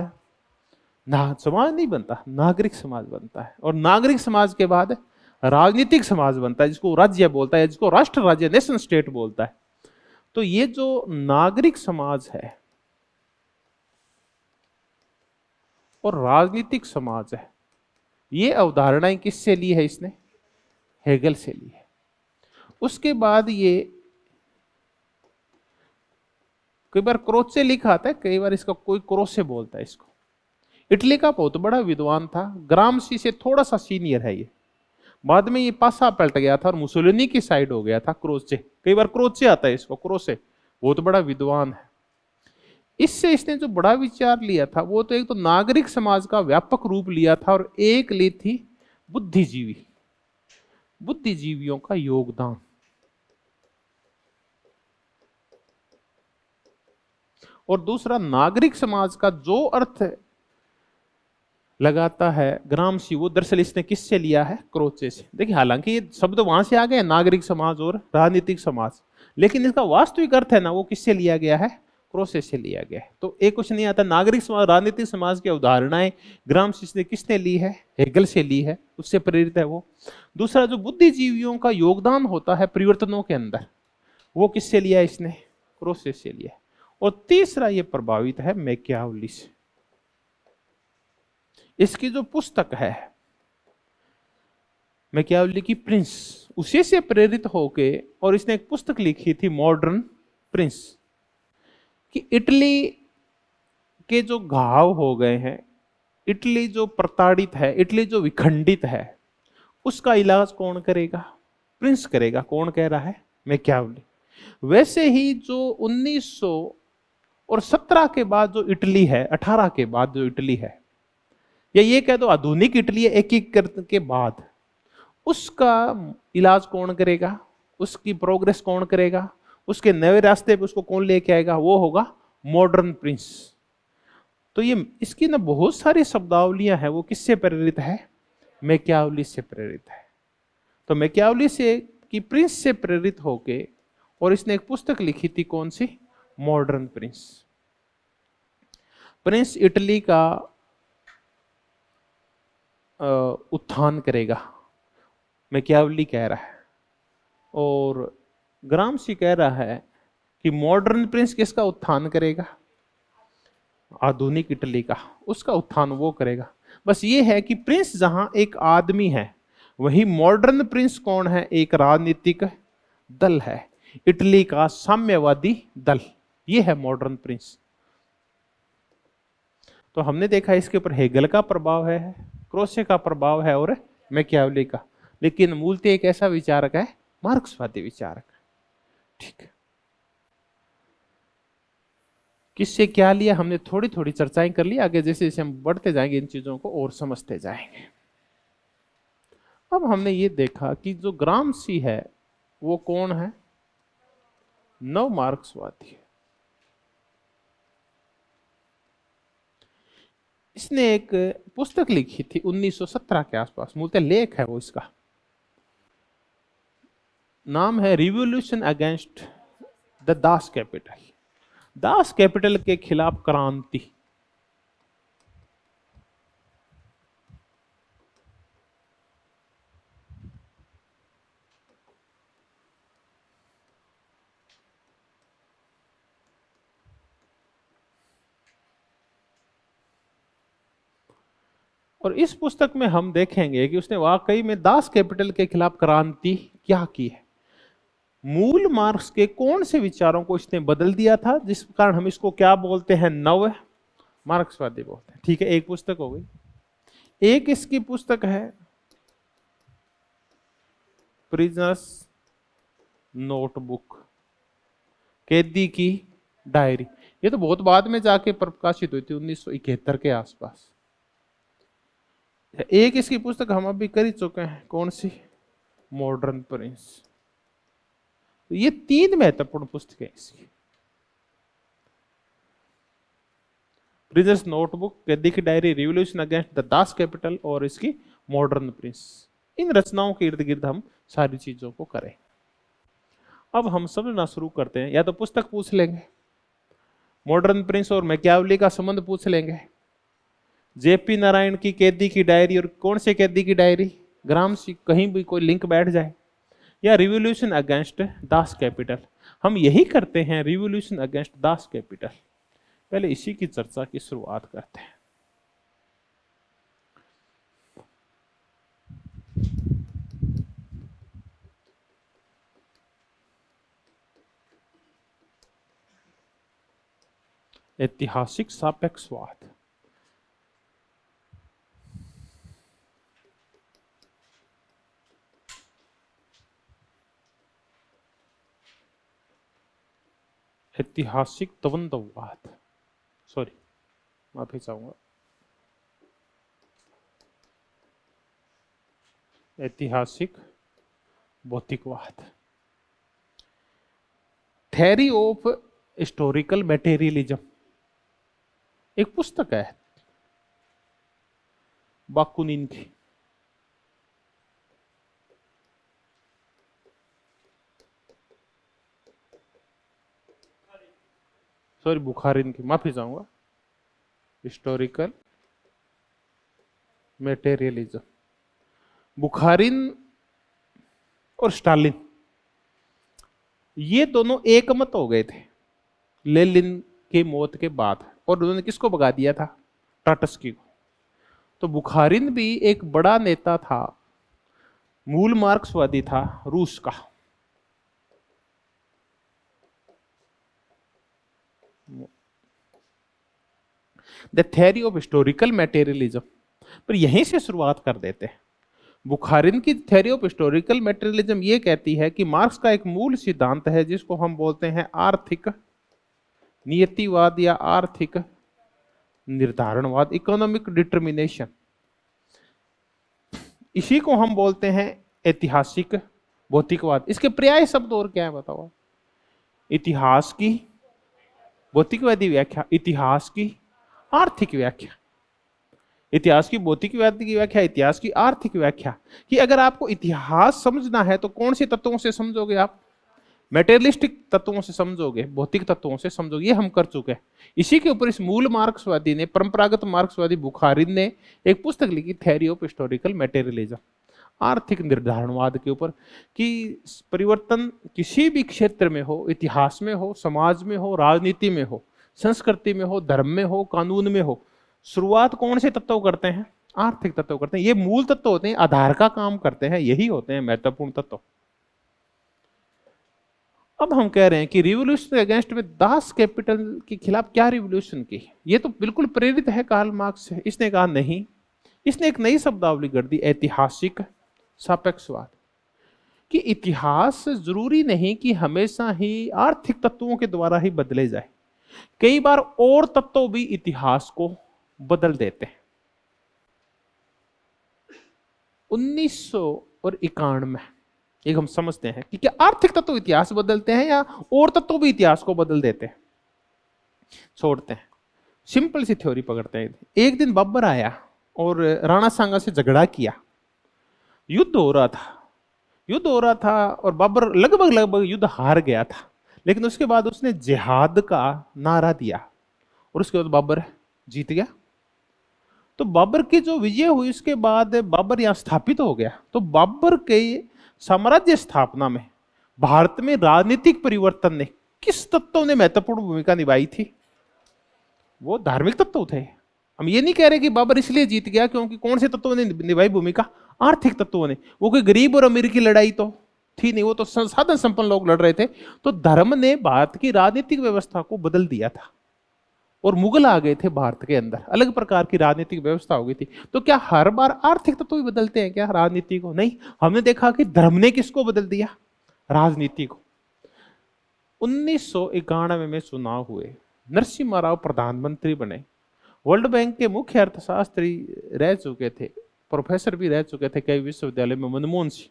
ना समाज नहीं बनता, नागरिक समाज बनता है, और नागरिक समाज के बाद राजनीतिक समाज बनता है, जिसको राज्य बोलता है, जिसको राष्ट्र राज्य, नेशन स्टेट बोलता है। तो ये जो नागरिक समाज है और राजनीतिक समाज है, ये अवधारणाएं किससे ली है इसने? हेगल से ली है। उसके बाद ये कई बार क्रोच से लिखा आता है, कई बार इसका कोई क्रोच से बोलता है इसको। इटली का बहुत बड़ा विद्वान था, ग्राम्शी से थोड़ा सा सीनियर है ये। बाद में ये पासा पलट गया था और मुसोलिनी की साइड हो गया था क्रोच से। कई बार क्रोच से आता है इसको, क्रोच से, बहुत बड़ा विद्वान है। इससे इसने जो बड़ा विचार लिया था वो तो एक तो नागरिक समाज का व्यापक रूप लिया था, और एक ली थी बुद्धिजीवी, बुद्धिजीवियों का योगदान। और दूसरा, नागरिक समाज का जो अर्थ लगाता है ग्राम्शी, वो दरअसल इसने किससे लिया है? क्रोचे से। देखिए, हालांकि ये शब्द वहां से आ गए, नागरिक समाज और राजनीतिक समाज, लेकिन इसका वास्तविक अर्थ है ना, वो किससे लिया गया है? क्रोचे से लिया गया है। तो एक कुछ नहीं आता, नागरिक समाज, राजनीतिक समाज की अवधारणाएं ग्राम्शी ने किसने ली है? हेगल से ली है, उससे प्रेरित है वो। दूसरा, जो बुद्धिजीवियों का योगदान होता है परिवर्तनों के अंदर, वो किससे लिया इसने? क्रोचे से लिया। और तीसरा, ये प्रभावित है मैकियावेली से। इसकी जो पुस्तक है मैकियावेली की प्रिंस, उसी से प्रेरित होके, और इसने एक पुस्तक लिखी थी मॉडर्न प्रिंस, कि इटली के जो घाव हो गए हैं, इटली जो प्रताड़ित है, इटली जो विखंडित है, उसका इलाज कौन करेगा? प्रिंस करेगा। कौन कह रहा है? मैकियावेली। वैसे ही जो 1917 के बाद जो इटली है, 18 के बाद जो इटली है, या ये कह दो आधुनिक इटली एकीकरण के बाद, उसका इलाज कौन करेगा? उसकी प्रोग्रेस कौन करेगा? उसके नए रास्ते पे उसको कौन लेके आएगा? वो होगा मॉडर्न प्रिंस। तो ये इसकी ना बहुत सारी शब्दावलियां हैं, वो किससे प्रेरित है? मैकियावली से प्रेरित है। तो मैकियावली से की प्रिंस से प्रेरित होके और इसने एक पुस्तक लिखी थी, कौन सी? Modern Prince. प्रिंस इटली का उत्थान करेगा, मैकियावली कह रहा है, और ग्रामशी कह रहा है कि मॉडर्न प्रिंस किसका उत्थान करेगा? आधुनिक इटली का, उसका उत्थान वो करेगा। बस ये है कि प्रिंस जहां एक आदमी है, वही मॉडर्न प्रिंस कौन है? एक राजनीतिक दल है, इटली का साम्यवादी दल, ये है मॉडर्न प्रिंस। तो हमने देखा इसके ऊपर हेगल का प्रभाव है, क्रोसे का प्रभाव है और मैकियावली का, लेकिन मूलतः एक ऐसा विचारक है, मार्क्सवादी विचारक। ठीक है, किससे क्या लिया हमने थोड़ी थोड़ी चर्चाएं कर ली, आगे जैसे जैसे हम बढ़ते जाएंगे इन चीजों को और समझते जाएंगे। अब हमने ये देखा कि जो ग्रामशी है वो कौन है? नव मार्क्सवादी है। इसने एक पुस्तक लिखी थी 1917 के आसपास, मूलतः लेख है वो, इसका नाम है revolution against the Das Kapital, Das Kapital के खिलाफ क्रांति। और इस पुस्तक में हम देखेंगे कि उसने वाकई में दास कैपिटल के खिलाफ क्रांति क्या की है, मूल मार्क्स के कौन से विचारों को इसने बदल दिया था, जिस कारण हम इसको क्या बोलते हैं? नव मार्क्सवादी बोलते हैं। ठीक है, एक पुस्तक हो गई। एक इसकी पुस्तक है प्रिजनर्स नोटबुक, कैदी की डायरी। ये तो बहुत बाद में जाके प्रकाशित हुई थी, 1971 के आसपास। एक इसकी पुस्तक हम अभी कर ही चुके हैं, कौन सी? Modern Prince. ये तीन महत्वपूर्ण पुस्तकें इसकी, प्रिजनर्स नोटबुक, कैदी की diary, revolution against the Das Kapital और इसकी मॉडर्न प्रिंस। इन रचनाओं के इर्द गिर्द हम सारी चीजों को करें। अब हम समझना शुरू करते हैं। या तो पुस्तक पूछ लेंगे, मॉडर्न प्रिंस और मैकियावली का संबंध पूछ लेंगे, जेपी नारायण की कैदी की डायरी, और कौन से कैदी की डायरी? ग्रामशी, कहीं भी कोई लिंक बैठ जाए, या रिवॉल्यूशन अगेंस्ट दास कैपिटल। हम यही करते हैं, रिवॉल्यूशन अगेंस्ट दास कैपिटल। पहले इसी की चर्चा की शुरुआत करते हैं। ऐतिहासिक सापेक्षवाद। ऐतिहासिक द्वंद्ववाद, सॉरी माफी चाहूंगा, ऐतिहासिक भौतिकवाद। थ्योरी ऑफ हिस्टोरिकल मटेरियलिज्म एक पुस्तक है बाकुनिन की। सॉरी, बुखारिन की, माफी चाहूंगा, हिस्टोरिकल मटेरियलिज्म। बुखारिन और स्टालिन ये दोनों एक मत हो गए थे लेनिन की मौत के बाद, और उन्होंने किसको भगा दिया था? ट्रॉट्स्की को। तो बुखारिन भी एक बड़ा नेता था, मूल मार्क्सवादी था, रूस का। The theory of historical materialism, पर यहीं से शुरुआत कर देते हैं। बुखारिन की थ्योरी ऑफ हिस्टोरिकल मटेरियलिज्म ये कहती है कि मार्क्स का एक मूल सिद्धांत है जिसको हम बोलते हैं आर्थिक नियतिवाद या आर्थिक निर्धारणवाद, इकोनॉमिक डिटर्मिनेशन। इसी को हम बोलते हैं ऐतिहासिक भौतिकवाद। इसके पर्याय शब्द और क्या है बताओ? इतिहास की भौतिकवादी व्याख्या, इतिहास की आर्थिक व्याख्या, इतिहास की भौतिकवाद की व्याख्या, इतिहास की आर्थिक व्याख्या, कि अगर आपको इतिहास समझना है तो कौन से तत्वों से समझोगे आप? मेटेरियलिस्टिक तत्वों से समझोगे, भौतिक तत्वों से समझोगे, ये हम कर चुके हैं। इसी के ऊपर इस मूल मार्क्सवादी ने, परंपरागत मार्क्सवादी बुखारिन ने एक पुस्तक लिखी, थ्योरी ऑफ हिस्टोरिकल मेटेरियलिज्म, आर्थिक निर्धारणवाद के ऊपर, कि परिवर्तन किसी भी क्षेत्र में हो, इतिहास में हो, समाज में हो, राजनीति में हो, संस्कृति में हो, धर्म में हो, कानून में हो, शुरुआत कौन से तत्व करते हैं? आर्थिक तत्व करते हैं। ये मूल तत्व होते हैं, आधार का काम करते हैं, यही होते हैं महत्वपूर्ण तत्व। अब हम कह रहे हैं कि रिवॉल्यूशन के अगेंस्ट में दास कैपिटल के खिलाफ क्या रिवॉल्यूशन की? ये तो बिल्कुल प्रेरित है कार्ल मार्क्स से। इसने कहा नहीं, इसने एक नई शब्दावली कर दी, ऐतिहासिक सापेक्षवाद, कि इतिहास जरूरी नहीं कि हमेशा ही आर्थिक तत्वों के द्वारा ही बदले जाए, कई बार और तत्व भी इतिहास को बदल देते हैं। 1991 एक हम समझते हैं कि क्या आर्थिक तत्व इतिहास बदलते हैं या और तत्व भी इतिहास को बदल देते हैं? छोड़ते हैं, सिंपल सी थ्योरी पकड़ते हैं। एक दिन बाबर आया और राणा सांगा से झगड़ा किया, युद्ध हो रहा था, युद्ध हो रहा था और बाबर लगभग लगभग युद्ध हार गया था, लेकिन उसके बाद उसने जिहाद का नारा दिया और उसके बाद बाबर जीत गया। तो बाबर की जो विजय हुई उसके बाद बाबर यहां स्थापित हो गया। तो बाबर के साम्राज्य स्थापना में भारत में राजनीतिक परिवर्तन ने किस तत्व ने महत्वपूर्ण भूमिका निभाई थी? वो धार्मिक तत्व थे। हम ये नहीं कह रहे कि बाबर इसलिए जीत गया क्योंकि कौन से तत्वों ने निभाई भूमिका? आर्थिक तत्वों ने। वो कोई गरीब और अमीर की लड़ाई तो थी नहीं, वो तो संसाधन संपन्न लोग लड़ रहे थे। तो धर्म ने भारत की राजनीतिक व्यवस्था को बदल दिया था और मुगल आ गए थे भारत के अंदर, अलग प्रकार की राजनीतिक व्यवस्था हो गई थी। तो क्या हर बार आर्थिक तत्व ही बदलते हैं क्या राजनीति को? नहीं, हमने देखा कि धर्म ने किसको बदल दिया? राजनीति को। 1991 में चुनाव हुए, नरसिम्हा राव प्रधानमंत्री बने, वर्ल्ड बैंक के मुख्य अर्थशास्त्री रह चुके थे, प्रोफेसर भी रह चुके थे कई विश्वविद्यालय में, मनमोहन सिंह,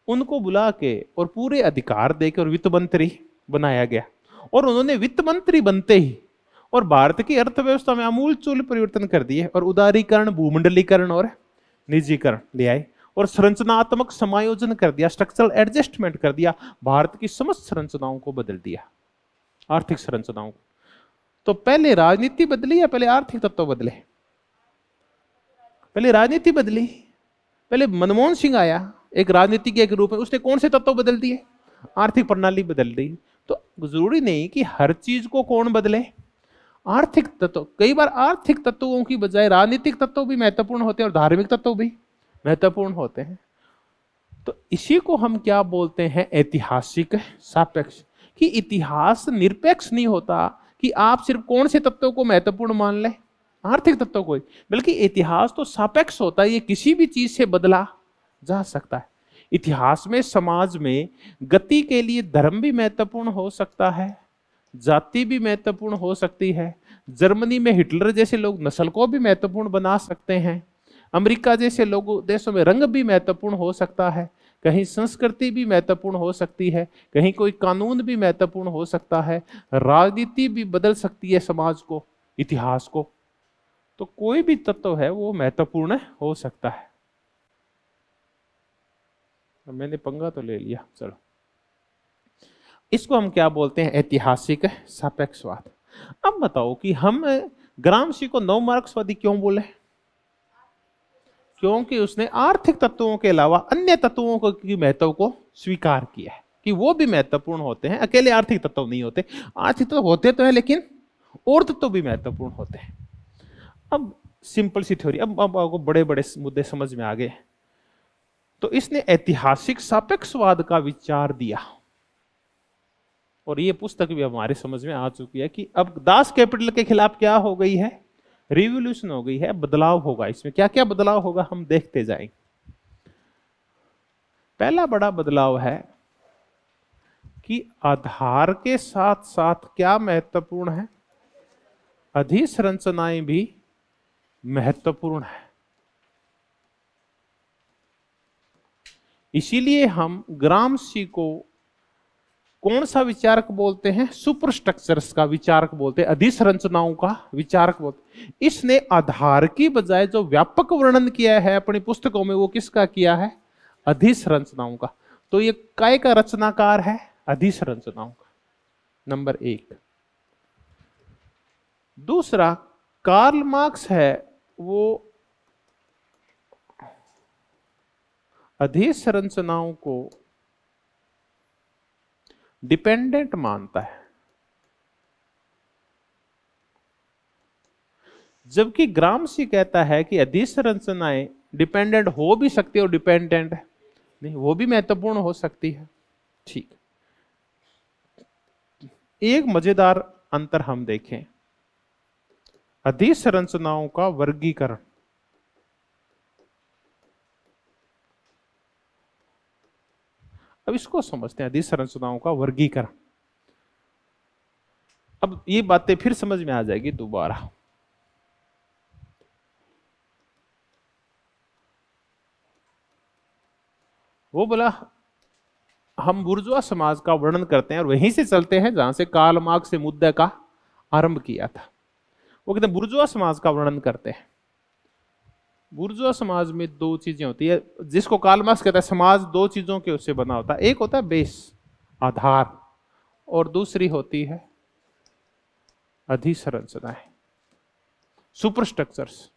उनको बुला के और पूरे अधिकार देकर वित्त मंत्री बनाया गया। और उन्होंने वित्त मंत्री बनते ही और भारत की अर्थव्यवस्था में आमूलचूल परिवर्तन कर दिए और उदारीकरण, भूमंडलीकरण और निजीकरण ले आए और संरचनात्मक समायोजन कर दिया, स्ट्रक्चरल एडजस्टमेंट कर दिया, भारत की समस्त संरचनाओं को बदल दिया, आर्थिक संरचनाओं को। तो पहले राजनीति बदली या पहले आर्थिक तत्व बदले? पहले राजनीति बदली। पहले मनमोहन सिंह आया एक राजनीतिज्ञ के रूप में, उसने कौन से तत्व बदल दिए? आर्थिक प्रणाली बदल दी। तो जरूरी नहीं कि हर चीज को कौन बदले? आर्थिक तत्व। कई बार आर्थिक तत्वों की बजाय राजनीतिक तत्व भी महत्वपूर्ण होते हैं और धार्मिक तत्व भी महत्वपूर्ण होते हैं। तो इसी को हम क्या बोलते हैं? ऐतिहासिक सापेक्ष। कि इतिहास निरपेक्ष नहीं होता कि आप सिर्फ कौन से तत्व को महत्वपूर्ण मान लें, आर्थिक तत्व को ही, बल्कि इतिहास तो सापेक्ष होता है, ये किसी भी चीज से बदला जा सकता है। इतिहास में, समाज में गति के लिए धर्म भी महत्वपूर्ण हो सकता है, जाति भी महत्वपूर्ण हो सकती है। जर्मनी में हिटलर जैसे लोग नस्ल को भी महत्वपूर्ण बना सकते हैं। अमेरिका जैसे लोगों देशों में रंग भी महत्वपूर्ण हो सकता है, कहीं संस्कृति भी महत्वपूर्ण हो सकती है, कहीं कोई कानून भी महत्वपूर्ण हो सकता है, राजनीति भी बदल सकती है समाज को, इतिहास को। तो कोई भी तत्व है वो महत्वपूर्ण हो सकता है। मैंने पंगा तो ले लिया, चलो। इसको हम क्या बोलते हैं? ऐतिहासिक सापेक्षवाद। अब बताओ कि हम ग्रामशी को नव मार्क्सवादी क्यों बोले? क्योंकि उसने आर्थिक तत्वों के अलावा अन्य तत्वों को की महत्व को स्वीकार किया है कि वो भी महत्वपूर्ण होते हैं, अकेले आर्थिक तत्व नहीं होते। आर्थिक तत्व होते तो है लेकिन और तत्व भी महत्वपूर्ण होते हैं। अब सिंपल सी थ्योरी, अब आपको बड़े बड़े मुद्दे समझ में आ गए। तो इसने ऐतिहासिक सापेक्षवाद का विचार दिया और ये पुस्तक भी हमारे समझ में आ चुकी है कि अब दास कैपिटल के खिलाफ क्या हो गई है? रिवॉल्यूशन हो गई है, बदलाव होगा। इसमें क्या क्या बदलाव होगा हम देखते जाएंगे। पहला बड़ा बदलाव है कि आधार के साथ साथ क्या महत्वपूर्ण है? अधिसंरचनाएं भी महत्वपूर्ण है। इसीलिए हम ग्रामशी को कौन सा विचारक बोलते हैं? सुपरस्ट्रक्चर्स का विचारक बोलते हैं, अधिसंरचनाओं का विचारक बोलते हैं। इसने आधार की बजाय जो व्यापक वर्णन किया है अपनी पुस्तकों में, वो किसका किया है? अधिसंरचनाओं का। तो ये काय का रचनाकार है? अधिसंरचनाओं का, नंबर एक। दूसरा, कार्ल मार्क्स है वो अधिसंरचनाओं को डिपेंडेंट मानता है, जबकि ग्रामसी कहता है कि अधिसंरचनाएं डिपेंडेंट हो भी सकती है और डिपेंडेंट नहीं, वो भी महत्वपूर्ण हो सकती है। ठीक, एक मजेदार अंतर हम देखें, अधिसंरचनाओं का वर्गीकरण। अब इसको समझते हैं, अधिसंरचनाओं का वर्गीकरण। अब ये बातें फिर समझ में आ जाएगी दोबारा। वो बोला हम बुर्जुआ समाज का वर्णन करते हैं और वहीं से चलते हैं जहां से कार्ल मार्क्स ने मुद्दे का आरंभ किया था। वो कहते हैं बुर्जुआ समाज का वर्णन करते हैं। बुर्जुआ समाज में दो चीजें होती है, जिसको कार्ल मार्क्स कहता है समाज दो चीजों के उससे बना होता है। एक होता है बेस, आधार, और दूसरी होती है अधिसंरचनाएं, सुपरस्ट्रक्चर्स।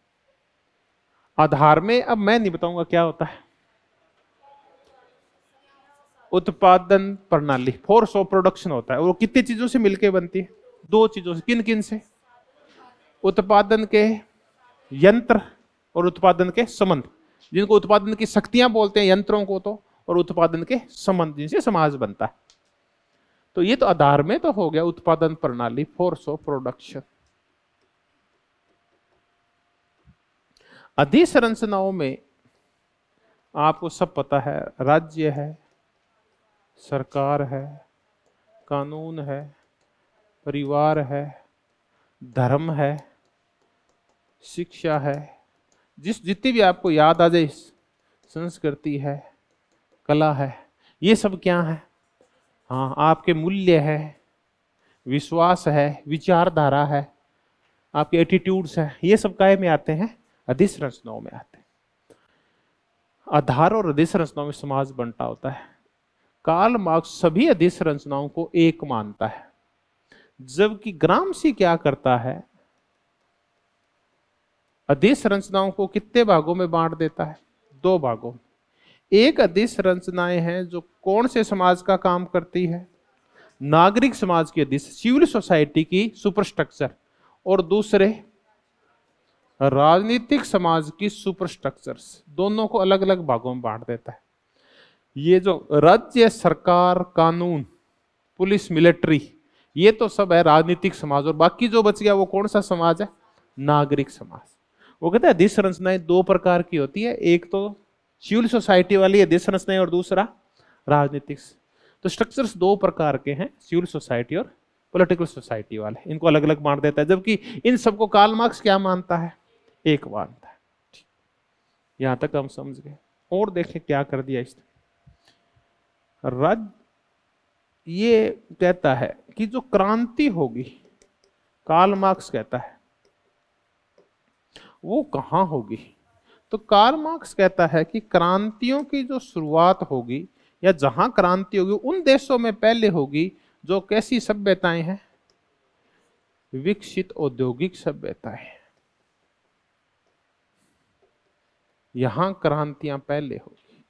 आधार में अब मैं नहीं बताऊंगा क्या होता है, उत्पादन प्रणाली, फोर्स ऑफ प्रोडक्शन होता है। वो कितनी चीजों से मिलकर बनती है? दो चीजों से। किन किन से? उत्पादन के यंत्र और उत्पादन के संबंध, जिनको उत्पादन की शक्तियां बोलते हैं यंत्रों को तो, और उत्पादन के संबंध जिनसे समाज बनता है। तो ये तो आधार में तो हो गया उत्पादन प्रणाली, फोर्स ऑफ प्रोडक्शन। अधिसंरचनाओं में आपको सब पता है, राज्य है, सरकार है, कानून है, परिवार है, धर्म है, शिक्षा है, जितनी भी आपको याद आ जाए, संस्कृति है, कला है, ये सब क्या है? हाँ, आपके मूल्य है, विश्वास है, विचारधारा है, आपके एटीट्यूड्स है, ये सब काय में आते हैं? अधिसंरचनाओं में आते हैं। आधार और अधिसंरचनाओं में समाज बनता होता है। कार्ल मार्क्स सभी अधिसंरचनाओं को एक मानता है, जबकि ग्रामसी क्या करता है? अधिसंरचनाओं को कितने भागों में बांट देता है? दो भागों। एक अधिसंरचनाएं हैं जो कौन से समाज का काम करती है? नागरिक समाज की, सिविल सोसाइटी की सुपरस्ट्रक्चर, और दूसरे राजनीतिक समाज की सुपरस्ट्रक्चर्स। दोनों को अलग अलग भागों में बांट देता है। ये जो राज्य, सरकार, कानून, पुलिस, मिलिट्री, ये तो सब है राजनीतिक समाज, और बाकी जो बच गया वो कौन सा समाज है? नागरिक समाज। वो कहते हैं अधिसंरचनाएं दो प्रकार की होती है, एक तो सिविल सोसाइटी वाली अधिसंरचनाएं और दूसरा राजनीतिक। तो स्ट्रक्चर्स दो प्रकार के हैं, सिविल सोसाइटी और पॉलिटिकल सोसाइटी वाले। इनको अलग अलग बांट देता है, जबकि इन सबको कार्ल मार्क्स क्या मानता है? एक मानता है। यहां तक हम समझ गए। और देखें क्या कर दिया इसने। ये कहता है कि जो क्रांति होगी, कार्ल मार्क्स कहता है, वो कहां होगी? तो कार्ल मार्क्स कहता है कि क्रांतियों की जो शुरुआत होगी या जहां क्रांति होगी उन देशों में पहले होगी जो कैसी सभ्यताएं हैं? विकसित औद्योगिक सभ्यताएं। यहां क्रांतियां पहले होगी,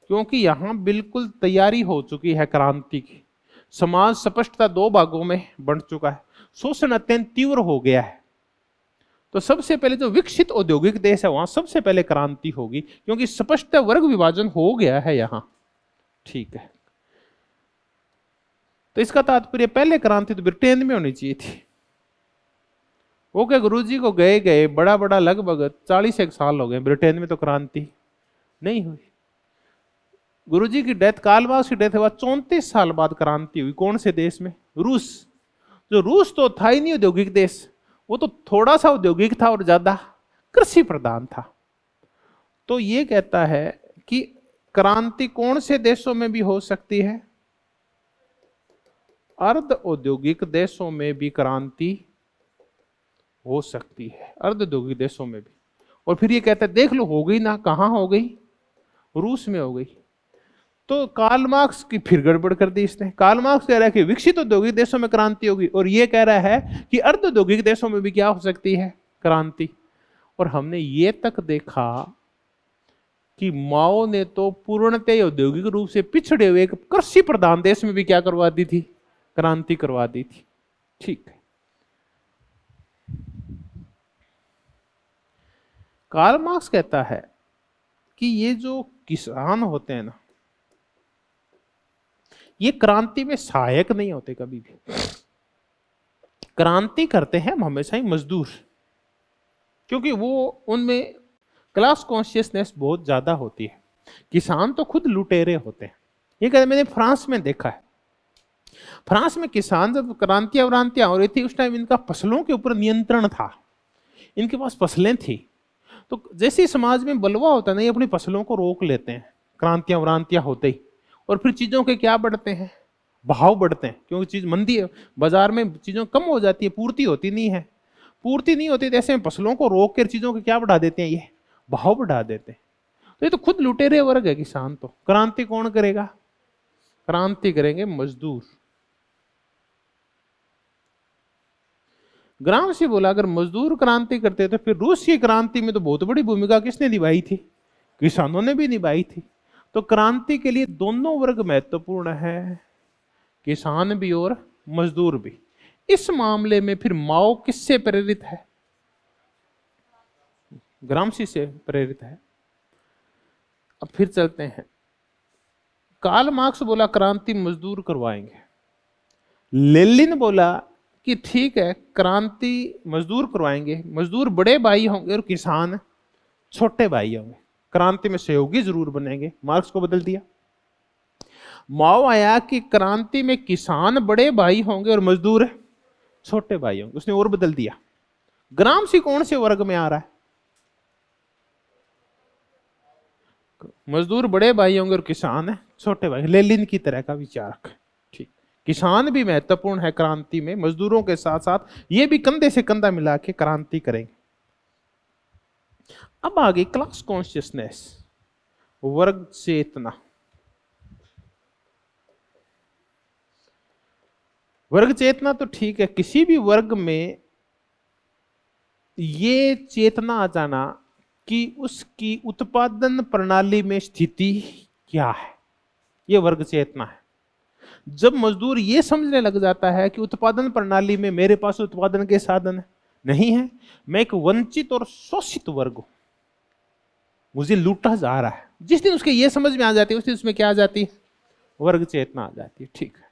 क्योंकि यहां बिल्कुल तैयारी हो चुकी है क्रांति की। समाज स्पष्टता दो भागों में बंट चुका है, शोषण अत्यंत तीव्र हो गया है। तो सबसे पहले जो विकसित औद्योगिक देश है वहां सबसे पहले क्रांति होगी, क्योंकि स्पष्ट वर्ग विभाजन हो गया है यहां। ठीक है, तो इसका तात्पर्य पहले क्रांति तो ब्रिटेन में होनी चाहिए थी। वो क्या, गुरुजी को गए गए बड़ा बड़ा लगभग 41 साल हो गए, ब्रिटेन में तो क्रांति नहीं हुई। गुरुजी की डेथ, कार्ल मार्क्स की डेथ के बाद 34 साल बाद क्रांति हुई। कौन से देश में? रूस। जो रूस तो था ही नहीं औद्योगिक देश, वो तो थोड़ा सा औद्योगिक था और ज्यादा कृषि प्रधान था। तो ये कहता है कि क्रांति कौन से देशों में भी हो सकती है? अर्ध औद्योगिक देशों में भी क्रांति हो सकती है, अर्ध औद्योगिक देशों में भी। और फिर ये कहता है देख लो हो गई ना, कहां हो गई, रूस में हो गई। तो कार्ल मार्क्स की फिर गड़बड़ कर दी इसने। कार्ल मार्क्स कह रहा है कि विकसित औद्योगिक देशों में क्रांति होगी, और ये कह रहा है कि अर्ध औद्योगिक देशों में भी क्या हो सकती है, क्रांति। और हमने ये तक देखा कि माओ ने तो पूर्णतः औद्योगिक रूप से पिछड़े हुए एक कृषि प्रधान देश में भी क्या करवा दी थी, क्रांति करवा दी थी। ठीक है। कार्ल मार्क्स कहता है कि ये जो किसान होते हैं ना, ये क्रांति में सहायक नहीं होते कभी भी। क्रांति करते हैं हमेशा ही मजदूर, क्योंकि वो उनमें क्लास कॉन्शियसनेस बहुत ज्यादा होती है। किसान तो खुद लुटेरे होते हैं। ये कहते मैंने फ्रांस में देखा है, फ्रांस में किसान जब क्रांतियां हो रही थी, उस टाइम इनका फसलों के ऊपर नियंत्रण था, इनके पास फसलें थी। तो जैसे समाज में बलवा होता है ना, ये अपनी फसलों को रोक लेते हैं क्रांतियां होते ही, और फिर चीजों के क्या बढ़ते हैं, भाव बढ़ते हैं, क्योंकि चीज मंदी है, बाजार में चीजों कम हो जाती है, पूर्ति होती नहीं है। पूर्ति नहीं होती तो ऐसे फसलों को रोक कर चीजों के क्या बढ़ा देते हैं, ये भाव बढ़ा देते हैं। तो ये तो खुद लुटेरे वर्ग है किसान। तो क्रांति कौन करेगा, क्रांति करेंगे मजदूर। ग्रामसी बोला अगर मजदूर क्रांति करते तो फिर रूस की क्रांति में तो बहुत बड़ी भूमिका किसने निभाई थी, किसानों ने भी निभाई थी। तो क्रांति के लिए दोनों वर्ग महत्वपूर्ण है, किसान भी और मजदूर भी। इस मामले में फिर माओ किससे प्रेरित है, ग्रामसी से प्रेरित है। अब फिर चलते हैं। कार्ल मार्क्स बोला क्रांति मजदूर करवाएंगे, लेनिन बोला कि ठीक है क्रांति मजदूर करवाएंगे, मजदूर बड़े भाई होंगे और किसान छोटे भाई होंगे, क्रांति में सहयोगी जरूर बनेंगे। मार्क्स को बदल दिया। माओ आया कि क्रांति में किसान बड़े भाई होंगे और मजदूर छोटे भाई होंगे, उसने और बदल दिया। ग्रामसी कौन से वर्ग में आ रहा है, मजदूर बड़े भाई होंगे और किसान है छोटे भाई, लेनिन की तरह का विचारक। ठीक, किसान भी महत्वपूर्ण है क्रांति में, मजदूरों के साथ साथ ये भी कंधे से कंधा मिला के क्रांति करेंगे। अब आगे क्लास कॉन्शियसनेस, वर्ग चेतना। वर्ग चेतना तो ठीक है, किसी भी वर्ग में ये चेतना आ जाना कि उसकी उत्पादन प्रणाली में स्थिति क्या है, ये वर्ग चेतना है। जब मजदूर ये समझने लग जाता है कि उत्पादन प्रणाली में मेरे पास उत्पादन के साधन नहीं है, मैं एक वंचित और शोषित वर्ग हूं, मुझे लूटा जा रहा है, जिस दिन उसके ये समझ में आ जाती है उस दिन उसमें क्या आ जाती है, वर्ग चेतना आ जाती है। ठीक है।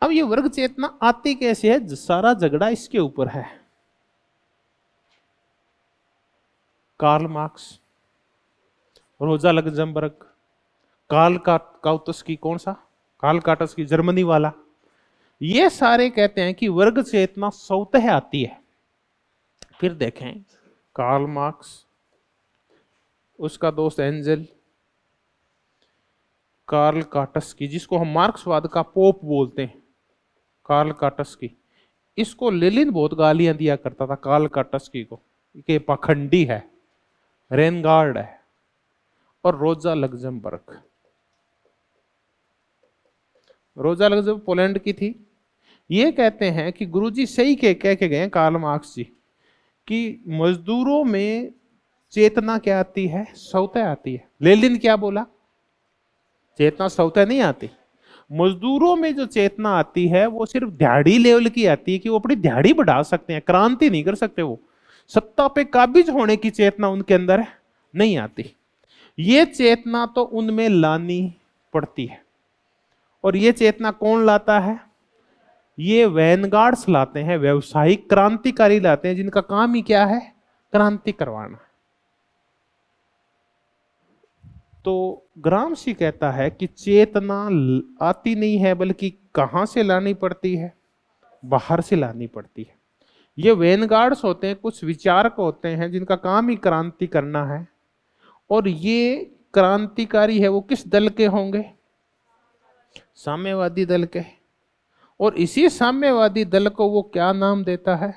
अब ये वर्ग चेतना आती कैसे है, सारा झगड़ा इसके ऊपर है। कार्ल मार्क्स, रोजा लग्जमबर्ग, कार्ल काउटस्की, कौन सा, कार्ल काउटस्की जर्मनी वाला, ये सारे कहते हैं कि वर्ग चेतना स्वतः आती है। फिर देखें कार्ल मार्क्स, उसका दोस्त एंजल, कार्ल काउटस्की जिसको हम मार्क्सवाद का पोप बोलते हैं, कार्ल काउटस्की, इसको लेनिन बहुत गालियां दिया करता था कार्ल काउटस्की को, कि पाखंडी है, रेनगार्ड है। और रोजा लग्जमबर्ग, रोजा लग्जमबर्ग पोलैंड की थी। ये कहते हैं कि गुरुजी सही कह के गए कार्ल मार्क्स जी कि मजदूरों में चेतना क्या आती है, स्वतः आती है। लेनिन क्या बोला, चेतना स्वतः नहीं आती, मजदूरों में जो चेतना आती है वो सिर्फ दिहाड़ी लेवल की आती है, कि वो अपनी दिहाड़ी बढ़ा सकते हैं, क्रांति नहीं कर सकते। वो सत्ता पे काबिज होने की चेतना उनके अंदर नहीं आती। ये चेतना तो उनमें लानी पड़ती है। और ये चेतना कौन लाता है, ये वैनगार्ड्स लाते हैं, व्यवसायिक क्रांतिकारी लाते हैं, जिनका काम ही क्या है, क्रांति करवाना। तो ग्रामसी कहता है कि चेतना आती नहीं है, बल्कि कहां से लानी पड़ती है, बाहर से लानी पड़ती है। ये वैनगार्ड्स होते हैं, कुछ विचारक होते हैं जिनका काम ही क्रांति करना है। और ये क्रांतिकारी है वो किस दल के होंगे, साम्यवादी दल के, और इसी साम्यवादी दल को वो क्या नाम देता है?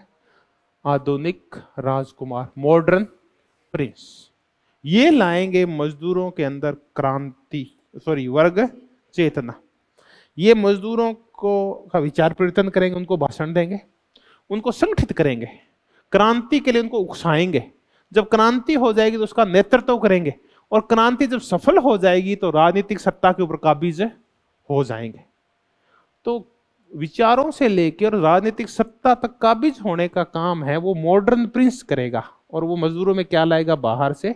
आधुनिक राजकुमार, मॉडर्न प्रिंस। ये लाएंगे मजदूरों के अंदर क्रांति, वर्ग चेतना। ये मजदूरों को का विचार परिवर्तन करेंगे, उनको भाषण देंगे, उनको संगठित करेंगे, क्रांति के लिए उनको उकसाएंगे। जब क्रांति हो जाएगी तो उसका नेतृत्व करेंगे, और क्रांति जब सफल हो जाएगी तो राजनीतिक सत्ता के ऊपर काबिज हो जाएंगे। तो विचारों से लेकर राजनीतिक सत्ता तक काबिज होने का काम है वो मॉडर्न प्रिंस करेगा। और वो मजदूरों में क्या लाएगा? बाहर से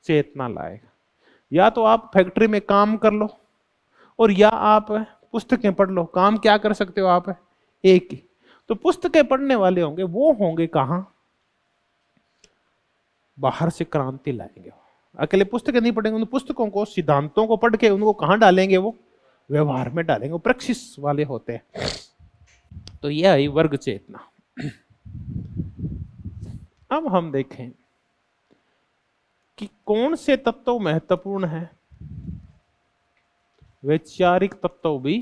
चेतना लाएगा। या तो आप फैक्ट्री में काम कर लो, और या आप पुस्तकें पढ़ लो। काम क्या कर सकते हो आप? एक ही। तो पुस्तकें पढ़ने वाले होंगे, वो होंगे कहां? बाहर से क्रांति लाएंगे। अकेले पुस्तकें नहीं पढ़ेंगे, उन पुस्तकों को, सिद्धांतों को पढ़ के उनको कहां डालेंगे? वो व्यवहार में डालेंगे, वो प्रैक्टिस वाले होते हैं। तो यह है वर्ग चेतना। अब हम देखें कि कौन से तत्व महत्वपूर्ण है। वैचारिक तत्व भी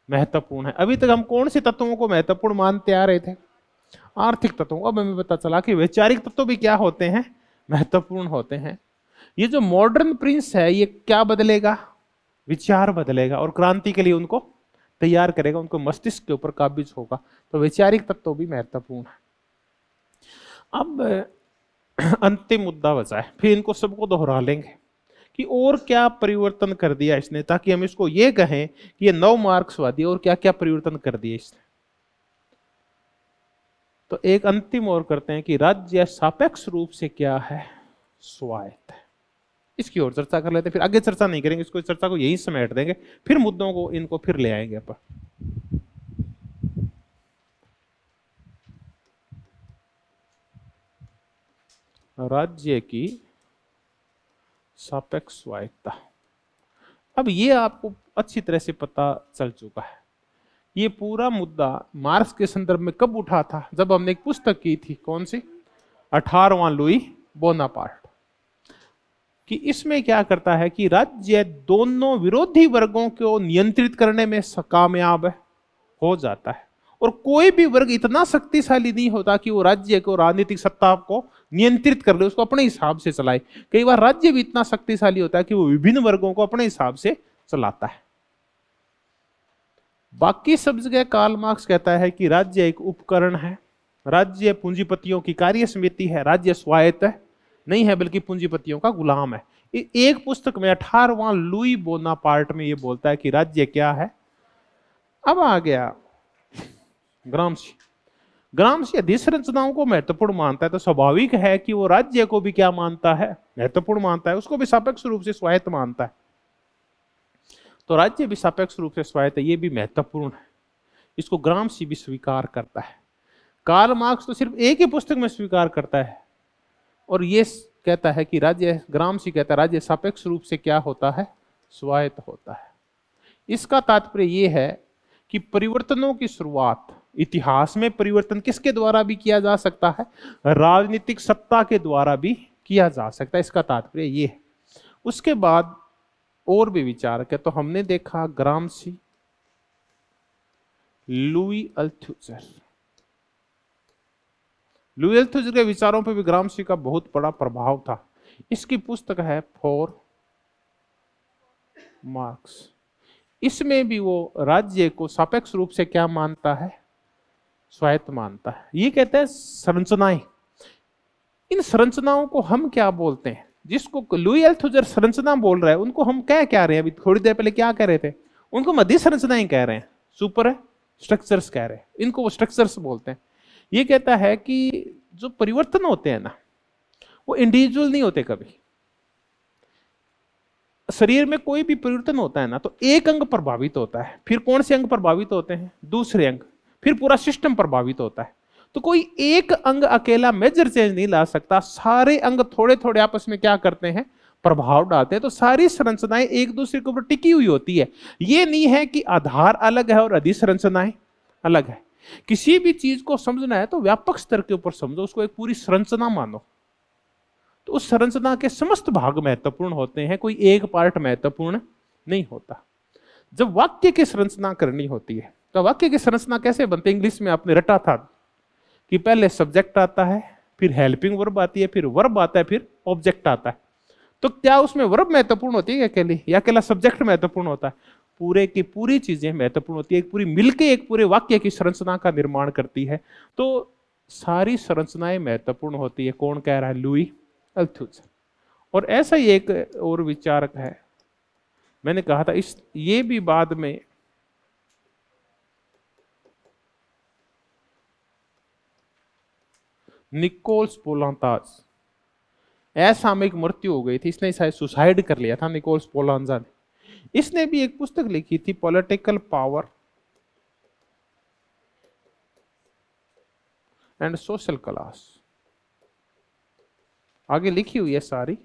महत्वपूर्ण है। अभी तक हम कौन से तत्वों को महत्वपूर्ण मानते आ रहे थे? आर्थिक तत्वों। अब हमें पता चला कि वैचारिक तत्व भी क्या होते हैं? महत्वपूर्ण होते हैं। ये जो मॉडर्न प्रिंस है, ये क्या बदलेगा? विचार बदलेगा, और क्रांति के लिए उनको तैयार करेगा, उनको मस्तिष्क के ऊपर काबिज होगा। तो वैचारिक तत्व भी महत्वपूर्ण है। अब अंतिम मुद्दा बचा है, फिर इनको सबको दोहरा लेंगे कि और क्या परिवर्तन कर दिया इसने, ताकि हम इसको ये कहें कि ये नव मार्क्सवादी और क्या क्या परिवर्तन कर दिए इसने। तो एक अंतिम और करते हैं कि राज्य सापेक्ष रूप से क्या है? स्वायत्त है। इसकी और चर्चा कर लेते हैं, फिर आगे चर्चा नहीं करेंगे, इसको चर्चा को यही समेट देंगे, फिर मुद्दों को इनको फिर ले आएंगे अपन। राज्य की सापेक्ष स्वायत्तता। अब ये आपको अच्छी तरह से पता चल चुका है। ये पूरा मुद्दा मार्क्स के संदर्भ में कब उठा था? जब हमने एक पुस्तक की थी, कौन सी? 18वां लुई बोनापार्ट। कि इसमें क्या करता है कि राज्य दोनों विरोधी वर्गों को नियंत्रित करने में कामयाब हो जाता है, और कोई भी वर्ग इतना शक्तिशाली नहीं होता कि वो राज्य को, राजनीतिक सत्ता को नियंत्रित कर ले, उसको अपने हिसाब से चलाए। कई बार राज्य भी इतना शक्तिशाली होता है कि वो विभिन्न वर्गों को अपने हिसाब से चलाता है। बाकी सब जगह कार्ल मार्क्स कहता है कि राज्य एक उपकरण है, राज्य पूंजीपतियों की कार्य समिति है, राज्य स्वायत्त नहीं है बल्कि पूंजीपतियों का गुलाम है। एक पुस्तक में 18वां लुई बोनापार्ट में ये बोलता है कि राज्य क्या है। अब आ गया ग्रामशी। ग्रामशी अधिसंरचनाओं को महत्वपूर्ण मानता है, तो स्वाभाविक है कि वो राज्य को भी क्या मानता है? महत्वपूर्ण मानता है, उसको भी सापेक्ष रूप से स्वायत्त मानता है। तो राज्य भी सापेक्ष रूप से स्वायत्त है, ये भी महत्वपूर्ण है। इसको ग्रामशी भी स्वीकार करता है। कार्ल मार्क्स तो सिर्फ एक ही पुस्तक में स्वीकार करता है, और ये कहता है कि राज्य, ग्रामशी कहता है राज्य सापेक्ष रूप से क्या होता है? स्वायत्त होता है। इसका तात्पर्य यह है कि परिवर्तनों की शुरुआत, इतिहास में परिवर्तन किसके द्वारा भी किया जा सकता है? राजनीतिक सत्ता के द्वारा भी किया जा सकता है। इसका तात्पर्य यह है। उसके बाद और भी विचारक है। तो हमने देखा ग्रामशी, लुई अल्थुजर। लुई अल्थुजर के विचारों पर भी ग्रामशी का बहुत बड़ा प्रभाव था। इसकी पुस्तक है फॉर मार्क्स। इसमें भी वो राज्य को सापेक्ष रूप से क्या मानता है? स्वायत्त मानता है। ये कहते हैं संरचनाएं। इन संरचनाओं को हम क्या बोलते हैं? जिसको लुई अल्थुजर संरचना बोल रहा है, उनको हम कह रहे हैं? अभी थोड़ी देर पहले क्या कह रहे थे? उनको मध्य संरचनाएं कह रहे हैं, सुपर स्ट्रक्चर्स कह रहे हैं, इनको वो स्ट्रक्चर्स बोलते हैं। ये कहता है कि जो परिवर्तन होते हैं ना, वो इंडिविजुअल नहीं होते। कभी शरीर में कोई भी परिवर्तन होता है ना, तो एक अंग प्रभावित होता है, फिर कौन से अंग प्रभावित होते हैं? दूसरे अंग, फिर पूरा सिस्टम प्रभावित होता है। तो कोई एक अंग अकेला मेजर चेंज नहीं ला सकता, सारे अंग थोड़े थोड़े आपस में क्या करते हैं? प्रभाव डालते हैं। तो सारी संरचनाएं एक दूसरे के ऊपर टिकी हुई होती है। ये नहीं है कि आधार अलग है और अधिसंरचनाएं अलग है। किसी भी चीज को समझना है तो व्यापक स्तर के ऊपर समझो, उसको एक पूरी संरचना मानो। तो उस संरचना के समस्त भाग महत्वपूर्ण होते हैं, कोई एक पार्ट महत्वपूर्ण नहीं होता। जब वाक्य की संरचना करनी होती है तो वाक्य की संरचना कैसे बनती है? इंग्लिश में आपने रटा था कि पहले सब्जेक्ट आता है, फिर हेल्पिंग वर्ब आती है, फिर वर्ब आता है, फिर ऑब्जेक्ट आता है। तो क्या उसमें वर्ब महत्वपूर्ण होती है अकेली, या अकेला सब्जेक्ट महत्वपूर्ण होता है? पूरे की पूरी चीजें महत्वपूर्ण होती है, एक पूरी मिलके एक पूरे वाक्य की संरचना का निर्माण करती है। तो सारी संरचनाएं महत्वपूर्ण होती है। कौन कह रहा है? लुई अल्थुसर। और ऐसा ही एक और विचारक है, मैंने कहा था इस ये भी बाद में निकोल्स पोलांतास, असामयिक मृत्यु हो गई थी, इसने शायद सुसाइड कर लिया था, निकोल्स पोलांजा ने। इसने भी एक पुस्तक लिखी थी, political power and social class. आगे लिखी हुई है सारी,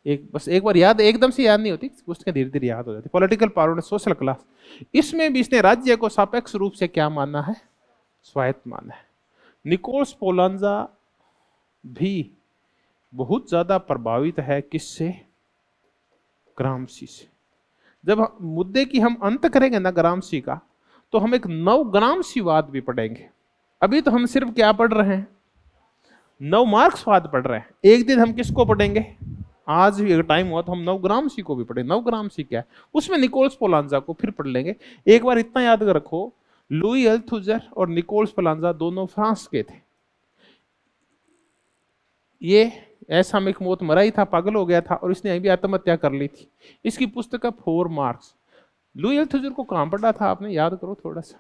बस एक बार याद, एकदम से याद नहीं होती, पुस्तकें धीरे धीरे याद हो जाती। Political power and social class, इसमें भी इसने राज्य को सापेक्ष रूप से क्या माना है? स्वायत्त माना है। निकोल्स पोलांजा भी बहुत ज्यादा प्रभावित है किससे? ग्रामसी से। जब मुद्दे की हम अंत करेंगे ना ग्रामसी का, तो हम एक नव ग्रामसीवाद भी पढ़ेंगे। अभी तो हम सिर्फ क्या पढ़ रहे हैं? नव मार्क्सवाद पढ़ रहे हैं। एक दिन हम किसको पढ़ेंगे? आज भी अगर टाइम हुआ तो हम नवग्रामसी को भी पढ़ेंगे। नवग्रामसी क्या है, उसमें निकोल्स पोलांजा को फिर पढ़ लेंगे। एक बार इतना याद रखो, लुई अल्थुसर और निकोल्स पोलांजा दोनों फ्रांस के थे। ये ऐसा में मौत मरा ही था, पागल हो गया था, और इसने भी आत्महत्या कर ली थी। इसकी पुस्तक है 4 मार्क्स। लुई अल्थुसर को कहां पढ़ा था आपने? याद करो थोड़ा सा।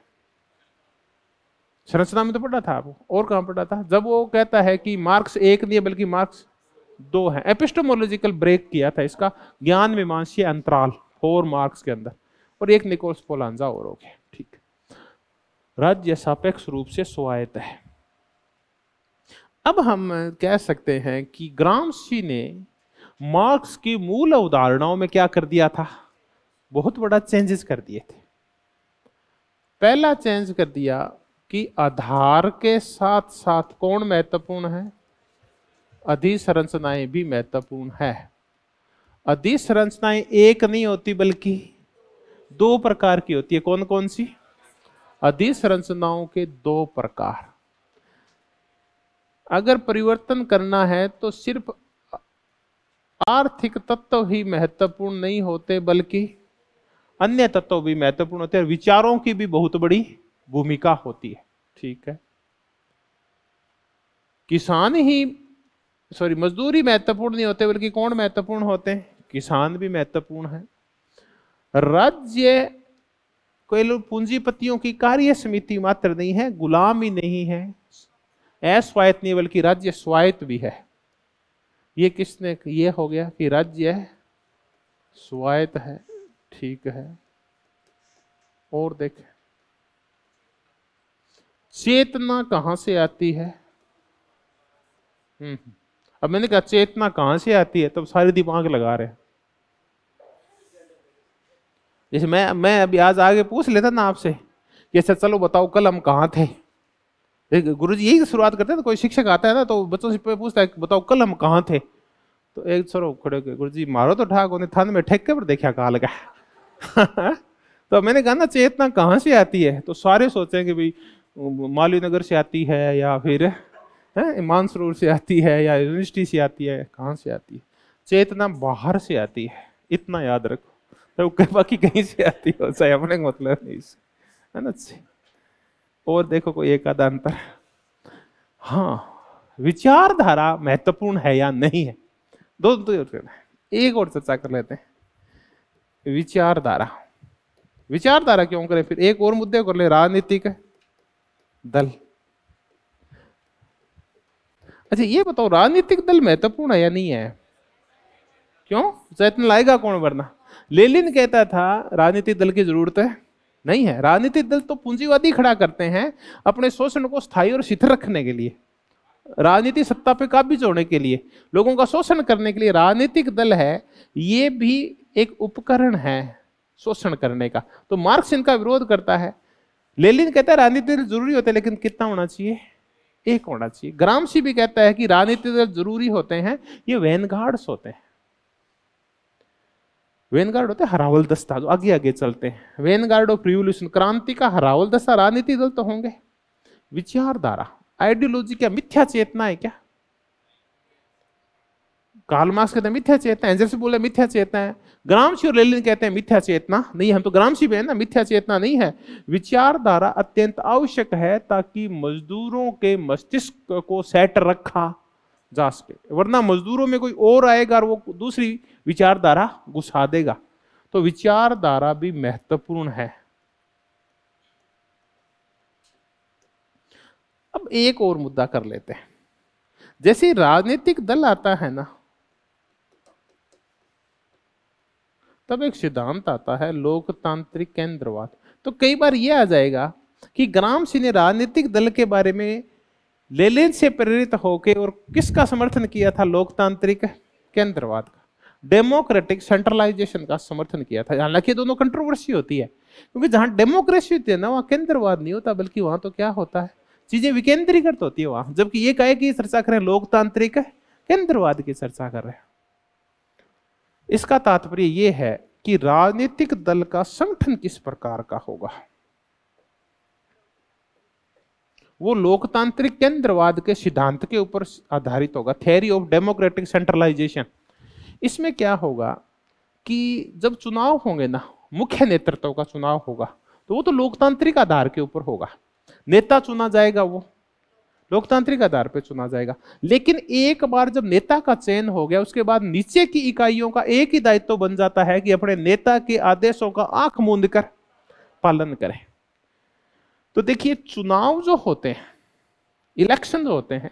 संरचना में तो पढ़ा था आपको, और कहां पढ़ा था? जब वो कहता है कि मार्क्स 1 नहीं है बल्कि मार्क्स 2 है। एपिस्टेमोलॉजिकल ब्रेक किया था इसका, ज्ञान मीमांसीय अंतराल 4 मार्क्स के अंदर। और एक निकोल्स पोलांजा और हो गया। ठीक, राज्य सापेक्ष रूप से स्वायत्त है। अब हम कह सकते हैं कि ग्रामसी ने मार्क्स की मूल अवधारणाओं में क्या कर दिया था? बहुत बड़ा चेंजेस कर दिए थे। पहला चेंज कर दिया कि आधार के साथ साथ कौन महत्वपूर्ण है? अधिसंरचनाएं भी महत्वपूर्ण है। अधिसंरचनाएं एक नहीं होती बल्कि 2 प्रकार की होती है। कौन कौन सी? अधिसंरचनाओं के 2 प्रकार। अगर परिवर्तन करना है तो सिर्फ आर्थिक तत्व ही महत्वपूर्ण नहीं होते बल्कि अन्य तत्व भी महत्वपूर्ण होते हैं। विचारों की भी बहुत बड़ी भूमिका होती है। ठीक है, किसान ही मजदूर ही महत्वपूर्ण नहीं होते बल्कि कौन महत्वपूर्ण होते हैं? किसान भी महत्वपूर्ण है। राज्य कोई पूंजीपतियों की कार्य समिति मात्र नहीं है, गुलाम ही नहीं है, अस्वायत्त नहीं बल्कि राज्य स्वायत्त भी है। ये किसने ये हो गया कि राज्य स्वायत्त है। ठीक है, और देखें चेतना कहां से आती है? अब मैंने कहा चेतना कहां से आती है, तब सारे दिमाग लगा रहे हैं। जैसे मैं अभी आज आगे पूछ लेता ना आपसे कि अच्छा चलो बताओ कल हम कहाँ थे। गुरुजी यही शुरुआत करते हैं, तो कोई शिक्षक आता है ना तो बच्चों से पूछता है बताओ कल हम कहाँ थे, तो एक सरो खड़े हो गुरुजी मारो तो ठाक होने थान में ठेके पर देखा काल का। तो मैंने कहा ना चेतना कहाँ से आती है, तो सारे सोचेंगे कि भाई मालवीय नगर से आती है या फिर मानसरोवर से आती है या यूनिवर्सिटी से आती है। कहाँ से आती है? चेतना बाहर से आती है, इतना याद रखो। तो बाकी कहीं से आती हो चाहे अपने मतलब नहीं है ना। और देखो कोई एक आधा अंतर। हाँ, विचारधारा महत्वपूर्ण है या नहीं है, दो एक और चर्चा कर लेते हैं। विचारधारा, विचारधारा क्यों करें, फिर एक और मुद्दे कर ले, राजनीतिक दल। अच्छा ये बताओ राजनीतिक दल महत्वपूर्ण है या नहीं है? क्यों? चैतन्य लाएगा कौन वरना? लेनिन कहता था राजनीतिक दल की जरूरत नहीं है। राजनीतिक दल तो पूंजीवादी खड़ा करते हैं अपने शोषण को स्थायी और शिथिल रखने के लिए, राजनीति सत्ता पे काबिज होने के लिए, लोगों का शोषण करने के लिए राजनीतिक दल है। ये भी एक उपकरण है शोषण करने का। तो मार्क्स इनका विरोध करता है। लेनिन कहता है राजनीतिक दल जरूरी होते हैं लेकिन कितना होना चाहिए? एक होना चाहिए। ग्रामसी भी कहता है कि राजनीतिक दल जरूरी होते हैं, ये वैनगार्ड्स होते हैं। वैनगार्ड होते हैं हरावल दस्ता जो आगे आगे चलते हैं, वैनगार्ड ऑफ रिवोल्यूशन, क्रांति का हरावल दस्ता राजनीतिक दल तो होंगे। विचारधारा, आइडियोलॉजी क्या मिथ्या चेतना है क्या? कार्ल मार्क्स कहते हैं मिथ्या चेतना, एंजल्स बोले मिथ्या चेतना है, ग्रामशी और लेनिन कहते हैं मिथ्या चेतना नहीं है, हम तो ग्रामशी पे है ना, मिथ्या चेतना नहीं है। विचारधारा अत्यंत आवश्यक है ताकि मजदूरों के मस्तिष्क को सेट रखा जा सके, वरना मजदूरों में कोई और आएगा और वो दूसरी विचारधारा घुसा देगा। तो विचारधारा भी महत्वपूर्ण है। अब एक और मुद्दा कर लेते हैं, जैसे राजनीतिक दल आता है ना, तब एक सिद्धांत आता है लोकतांत्रिक केंद्रवाद। तो कई बार यह आ जाएगा कि ग्रामशी ने राजनीतिक दल के बारे में लेनिन से प्रेरित होकर और किसका समर्थन किया था? लोकतांत्रिक केंद्रवाद का, डेमोक्रेटिक सेंट्रलाइजेशन का समर्थन किया था। हालांकि दोनों कंट्रोवर्सी होती है, क्योंकि जहां डेमोक्रेसी होती है ना, वहां केंद्रवाद नहीं होता, बल्कि वहां तो क्या होता है, चीजें विकेंद्रीकृत होती है वहां। जबकि ये कहे कि चर्चा करें लोकतांत्रिक केंद्रवाद की चर्चा कर रहे हैं। इसका तात्पर्य यह है कि राजनीतिक दल का संगठन किस प्रकार का होगा, वो लोकतांत्रिक केंद्रवाद के सिद्धांत के ऊपर आधारित होगा, थ्योरी ऑफ डेमोक्रेटिक सेंट्रलाइजेशन। इसमें क्या होगा कि जब चुनाव होंगे ना, मुख्य नेतृत्व का चुनाव होगा, तो वो तो लोकतांत्रिक आधार के ऊपर होगा, नेता चुना जाएगा, वो लोकतांत्रिक आधार पर चुना जाएगा। लेकिन एक बार जब नेता का चयन हो गया, उसके बाद नीचे की इकाइयों का एक ही दायित्व बन जाता है कि अपने नेता के आदेशों का आंख मूंद कर पालन करें। तो देखिए, चुनाव जो होते हैं, इलेक्शन जो होते हैं,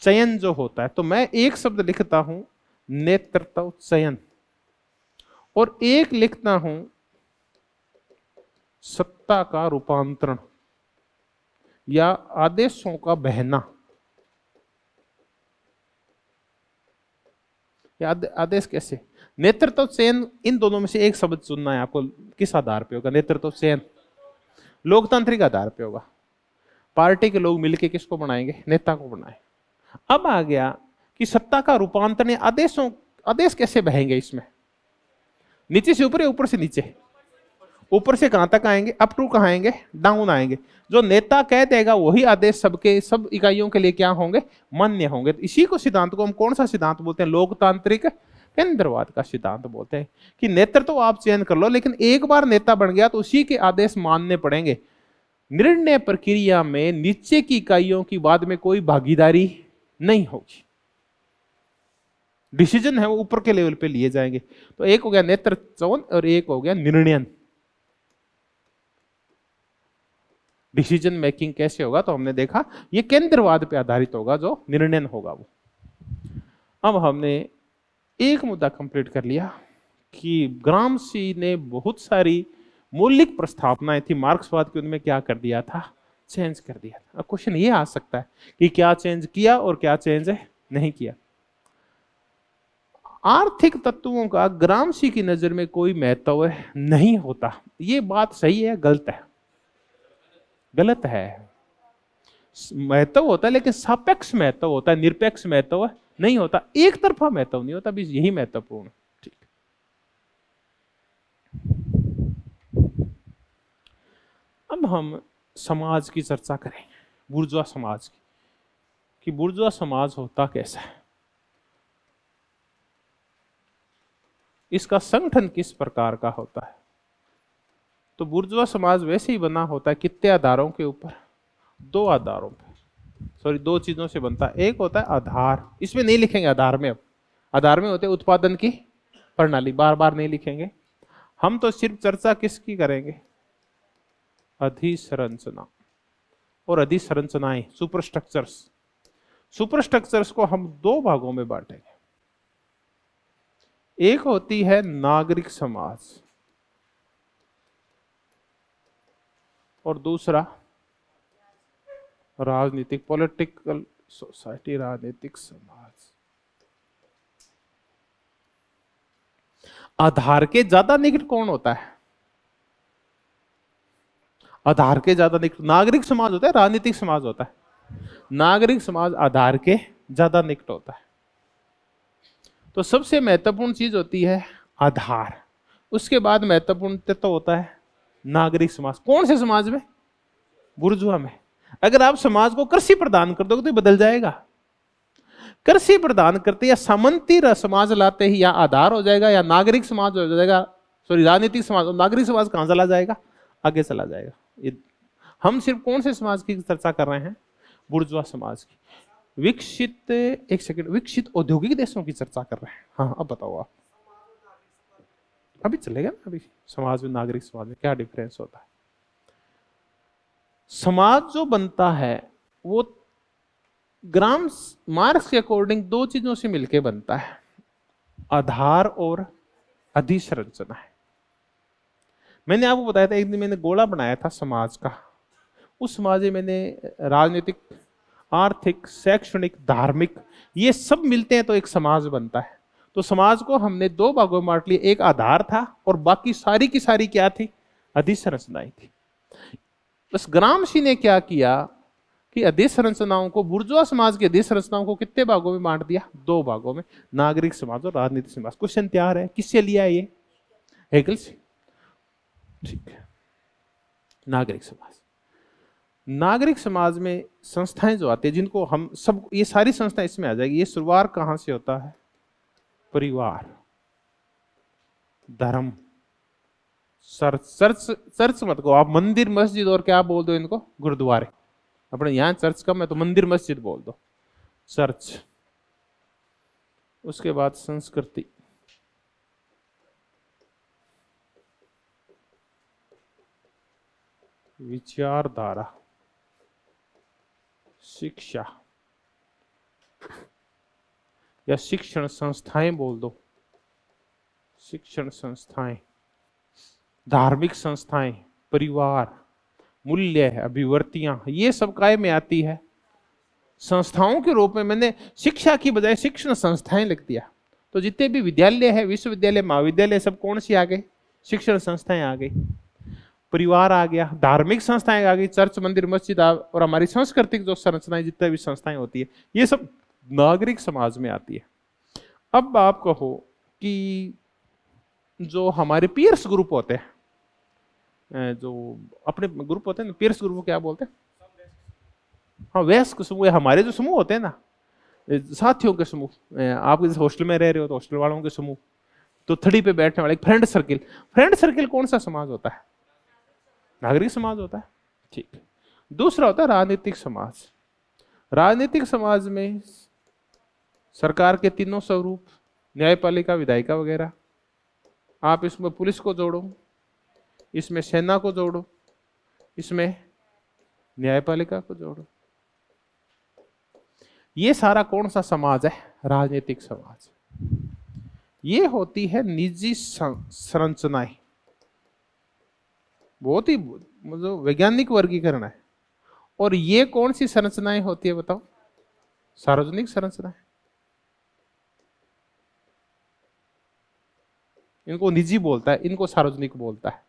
चयन जो होता है, तो मैं एक शब्द लिखता हूं नेतृत्व चयन, और एक लिखता हूं सत्ता का रूपांतरण या आदेशों का बहना। या आदेश कैसे? नेतृत्व चयन, इन दोनों में से एक शब्द चुनना है आपको। किस आधार पे होगा नेतृत्व चयन? लोकतांत्रिक आधार पे होगा। पार्टी के लोग मिलके किसको बनाएंगे? नेता को बनाए। अब आ गया कि सत्ता का रूपांतरण, आदेश कैसे बहेंगे इसमें? नीचे से ऊपर या ऊपर से नीचे? ऊपर से कहां तक आएंगे? अप टू कहां आएंगे? डाउन आएंगे। जो नेता कह देगा वही आदेश सबके सब इकाइयों के लिए क्या होंगे? मान्य होंगे। तो इसी को सिद्धांत को हम कौन सा सिद्धांत बोलते हैं? लोकतांत्रिक केंद्रवाद का सिद्धांत बोलते हैं कि नेतृत्व तो आप चयन कर लो, लेकिन एक बार नेता बन गया तो उसी के आदेश मानने पड़ेंगे। निर्णय प्रक्रिया में नीचे की इकाइयों की बाद में कोई भागीदारी नहीं होगी। डिसीजन है वो ऊपर के लेवल पे लिए जाएंगे। तो एक हो गया नेतृत्व और एक हो गया निर्णयन। डिसीजन मेकिंग कैसे होगा? तो हमने देखा ये केंद्रवाद पे आधारित होगा, जो निर्णयन होगा वो। अब हमने एक मुद्दा कंप्लीट कर लिया कि ग्रामशी ने बहुत सारी मौलिक प्रस्तावनाएं थी मार्क्सवाद की, उनमें क्या कर दिया था? चेंज कर दिया था। अब क्वेश्चन ये आ सकता है कि क्या चेंज किया और क्या चेंज नहीं किया। आर्थिक तत्वों का ग्रामशी की नजर में कोई महत्व नहीं होता। ये बात सही है? गलत है? गलत है। महत्व होता है, लेकिन सापेक्ष महत्व होता है, निरपेक्ष महत्व नहीं होता। एक तरफा महत्व नहीं होता, यही महत्वपूर्ण। ठीक। अब हम समाज की चर्चा करें, बुर्जुआ समाज की, कि बुर्जुआ समाज होता कैसा है, इसका संगठन किस प्रकार का होता है। तो बुर्जुआ समाज वैसे ही बना होता है कितने आधारों के ऊपर? दो आधारों पे, सॉरी दो चीजों से बनता है। एक होता है आधार, इसमें नहीं लिखेंगे आधार में, अब आधार में होते हैं उत्पादन की प्रणाली, बार बार नहीं लिखेंगे हम, तो सिर्फ चर्चा किसकी करेंगे? अधिसंरचना और अधिसंरचनाएं, सुपरस्ट्रक्चर्स। सुपरस्ट्रक्चर्स को हम दो भागों में बांटेंगे। एक होती है नागरिक समाज और दूसरा राजनीतिक, पॉलिटिकल सोसाइटी, राजनीतिक समाज। आधार के ज्यादा निकट कौन होता है? आधार के ज्यादा निकट नागरिक समाज होता है, राजनीतिक समाज होता है? नागरिक समाज आधार के ज्यादा निकट होता है। तो सबसे महत्वपूर्ण चीज होती है आधार। उसके बाद महत्वपूर्ण तत्व होता है नागरिक समाज। कौन से समाज में? बुर्जुआ में। अगर आप समाज को कृषि प्रदान कर दोगे तो बदल जाएगा। कृषि प्रदान करते या सामंती समाज लाते ही या आधार हो जाएगा या नागरिक समाज हो जाएगा, सॉरी राजनीतिक समाज। नागरिक समाज कहां चला जाएगा? आगे चला जाएगा। ये हम सिर्फ कौन से समाज की चर्चा कर रहे हैं? बुर्जुआ समाज की। विकसित, एक सेकंड, विकसित औद्योगिक देशों की चर्चा कर रहे हैं। हाँ, अब बताओ आप। अभी चलेगा ना, अभी समाज में नागरिक समाज में क्या डिफरेंस होता है। समाज जो बनता है वो ग्राम मार्क्स के अकॉर्डिंग दो चीजों से मिलकर बनता है, आधार और अधिसंरचना है। मैंने आपको बताया था, एक दिन मैंने गोला बनाया था समाज का। उस समाज में मैंने राजनीतिक, आर्थिक, शैक्षणिक, धार्मिक, ये सब मिलते हैं तो एक समाज बनता है। तो समाज को हमने दो भागों में बांट लिया, एक आधार था और बाकी सारी की सारी क्या थी? अधिसंरचनाएं थी। बस ग्रामशी ने क्या किया कि अधिसंरचनाओं को, बुर्जुआ समाज की अधिसंरचनाओं को कितने भागों में बांट दिया? दो भागों में, नागरिक समाज और राजनीतिक समाज। क्वेश्चन तैयार है, किससे लिया है ये? हेगल से। ठीक है, नागरिक समाज। नागरिक समाज में संस्थाएं जो आती है, जिनको हम सब, ये सारी संस्थाएं इसमें आ जाएगी। ये शुरुआत कहां से होता है? परिवार, धर्म, चर्च मत को आप मंदिर, मस्जिद और क्या बोल दो इनको? गुरुद्वारे। अपने यहां चर्च कम है तो मंदिर मस्जिद बोल दो, चर्च। उसके बाद संस्कृति, विचारधारा, शिक्षा या शिक्षण संस्थाएं बोल दो, शिक्षण संस्थाएं, धार्मिक संस्थाएं, परिवार, मूल्य, अभिवर्तियां, ये सब काय में आती है? संस्थाओं के रूप में। मैंने शिक्षा की बजाय शिक्षण संस्थाएं लिख दिया। तो जितने भी विद्यालय है, विश्वविद्यालय, महाविद्यालय, सब कौन सी आ गई? शिक्षण संस्थाएं आ गई। परिवार आ गया, धार्मिक संस्थाएं आ गई, चर्च, मंदिर, मस्जिद, और हमारी सांस्कृतिक जो संरचनाएं, जितने भी संस्थाएं होती है, ये सब नागरिक समाज में आती है। अब आप कहो कि जो हमारे पीयर्स ग्रुप होते हैं, जो अपने ग्रुप होते हैं ना, पीयर्स ग्रुप क्या बोलते हैं? हाँ, वयस्क समूह। हमारे जो समूह होते हैं ना, साथियों के समूह, आप जैसे हॉस्टल में रह रहे हो तो हॉस्टल वालों के समूह, तो थड़ी पे बैठने वाले फ्रेंड सर्किल। फ्रेंड सर्किल कौन सा समाज होता है? नागरिक समाज होता है। ठीक। दूसरा होता है राजनीतिक समाज। राजनीतिक समाज में सरकार के तीनों स्वरूप, न्यायपालिका, विधायिका वगैरह। आप इसमें पुलिस को जोड़ो, इसमें सेना को जोड़ो, इसमें न्यायपालिका को जोड़ो। ये सारा कौन सा समाज है? राजनीतिक समाज। ये होती है निजी संरचनाएं। बहुत ही मतलब वैज्ञानिक वर्गीकरण है। और ये कौन सी संरचनाएं होती है बताओ? सार्वजनिक संरचनाएं। इनको निजी बोलता है, इनको सार्वजनिक बोलता है।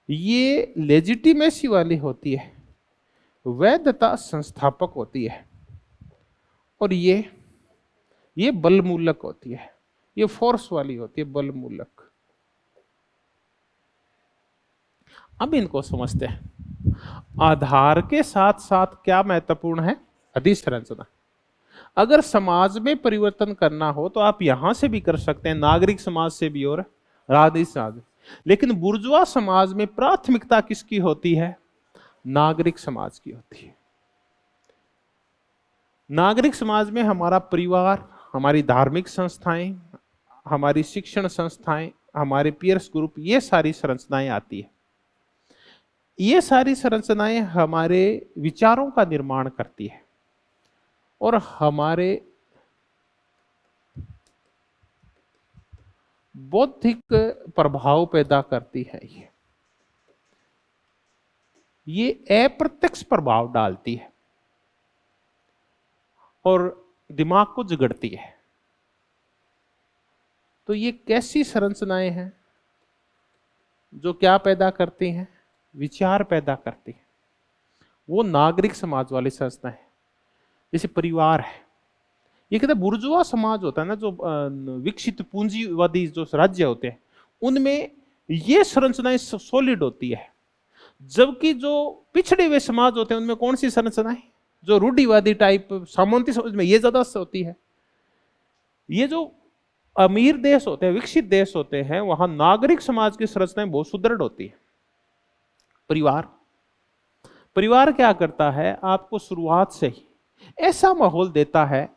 ये लेजिटिमेसी वाली होती है, वैधता संस्थापक होती है, और ये बल मूलक होती है। ये फोर्स वाली होती है, बल मूलक। अब इनको समझते हैं। आधार के साथ साथ क्या महत्वपूर्ण है? अधिसंरचना। अगर समाज में परिवर्तन करना हो तो आप यहां से भी कर सकते हैं, नागरिक समाज से भी और राजनीतिक समाज। लेकिन बुर्जुआ समाज में प्राथमिकता किसकी होती है? नागरिक समाज की होती है। नागरिक समाज में हमारा परिवार, हमारी धार्मिक संस्थाएं, हमारी शिक्षण संस्थाएं, हमारे पीयर्स ग्रुप, ये सारी संरचनाएं आती है। ये सारी संरचनाएं हमारे विचारों का निर्माण करती है और हमारे बौद्धिक प्रभाव पैदा करती है। ये अप्रत्यक्ष प्रभाव डालती है और दिमाग को जगड़ती है। तो ये कैसी संरचनाएं हैं जो क्या पैदा करती हैं? विचार पैदा करती है। वो नागरिक समाज वाली संस्था है। जैसे परिवार है, ये कहते हैं बुर्जुआ समाज होता है ना, जो विकसित पूंजीवादी जो राज्य होते हैं, उनमें ये संरचनाएं सॉलिड होती है, जबकि जो पिछड़े हुए समाज होते हैं उनमें कौन सी संरचनाएं, जो रूढ़िवादी टाइप सामंती समाज में ये ज्यादा होती है। ये जो अमीर देश होते हैं, विकसित देश होते हैं, वहां नागरिक समाज की संरचनाएं बहुत सुदृढ़ होती है। परिवार परिवार क्या करता है, आपको शुरुआत से ही ऐसा माहौल देता है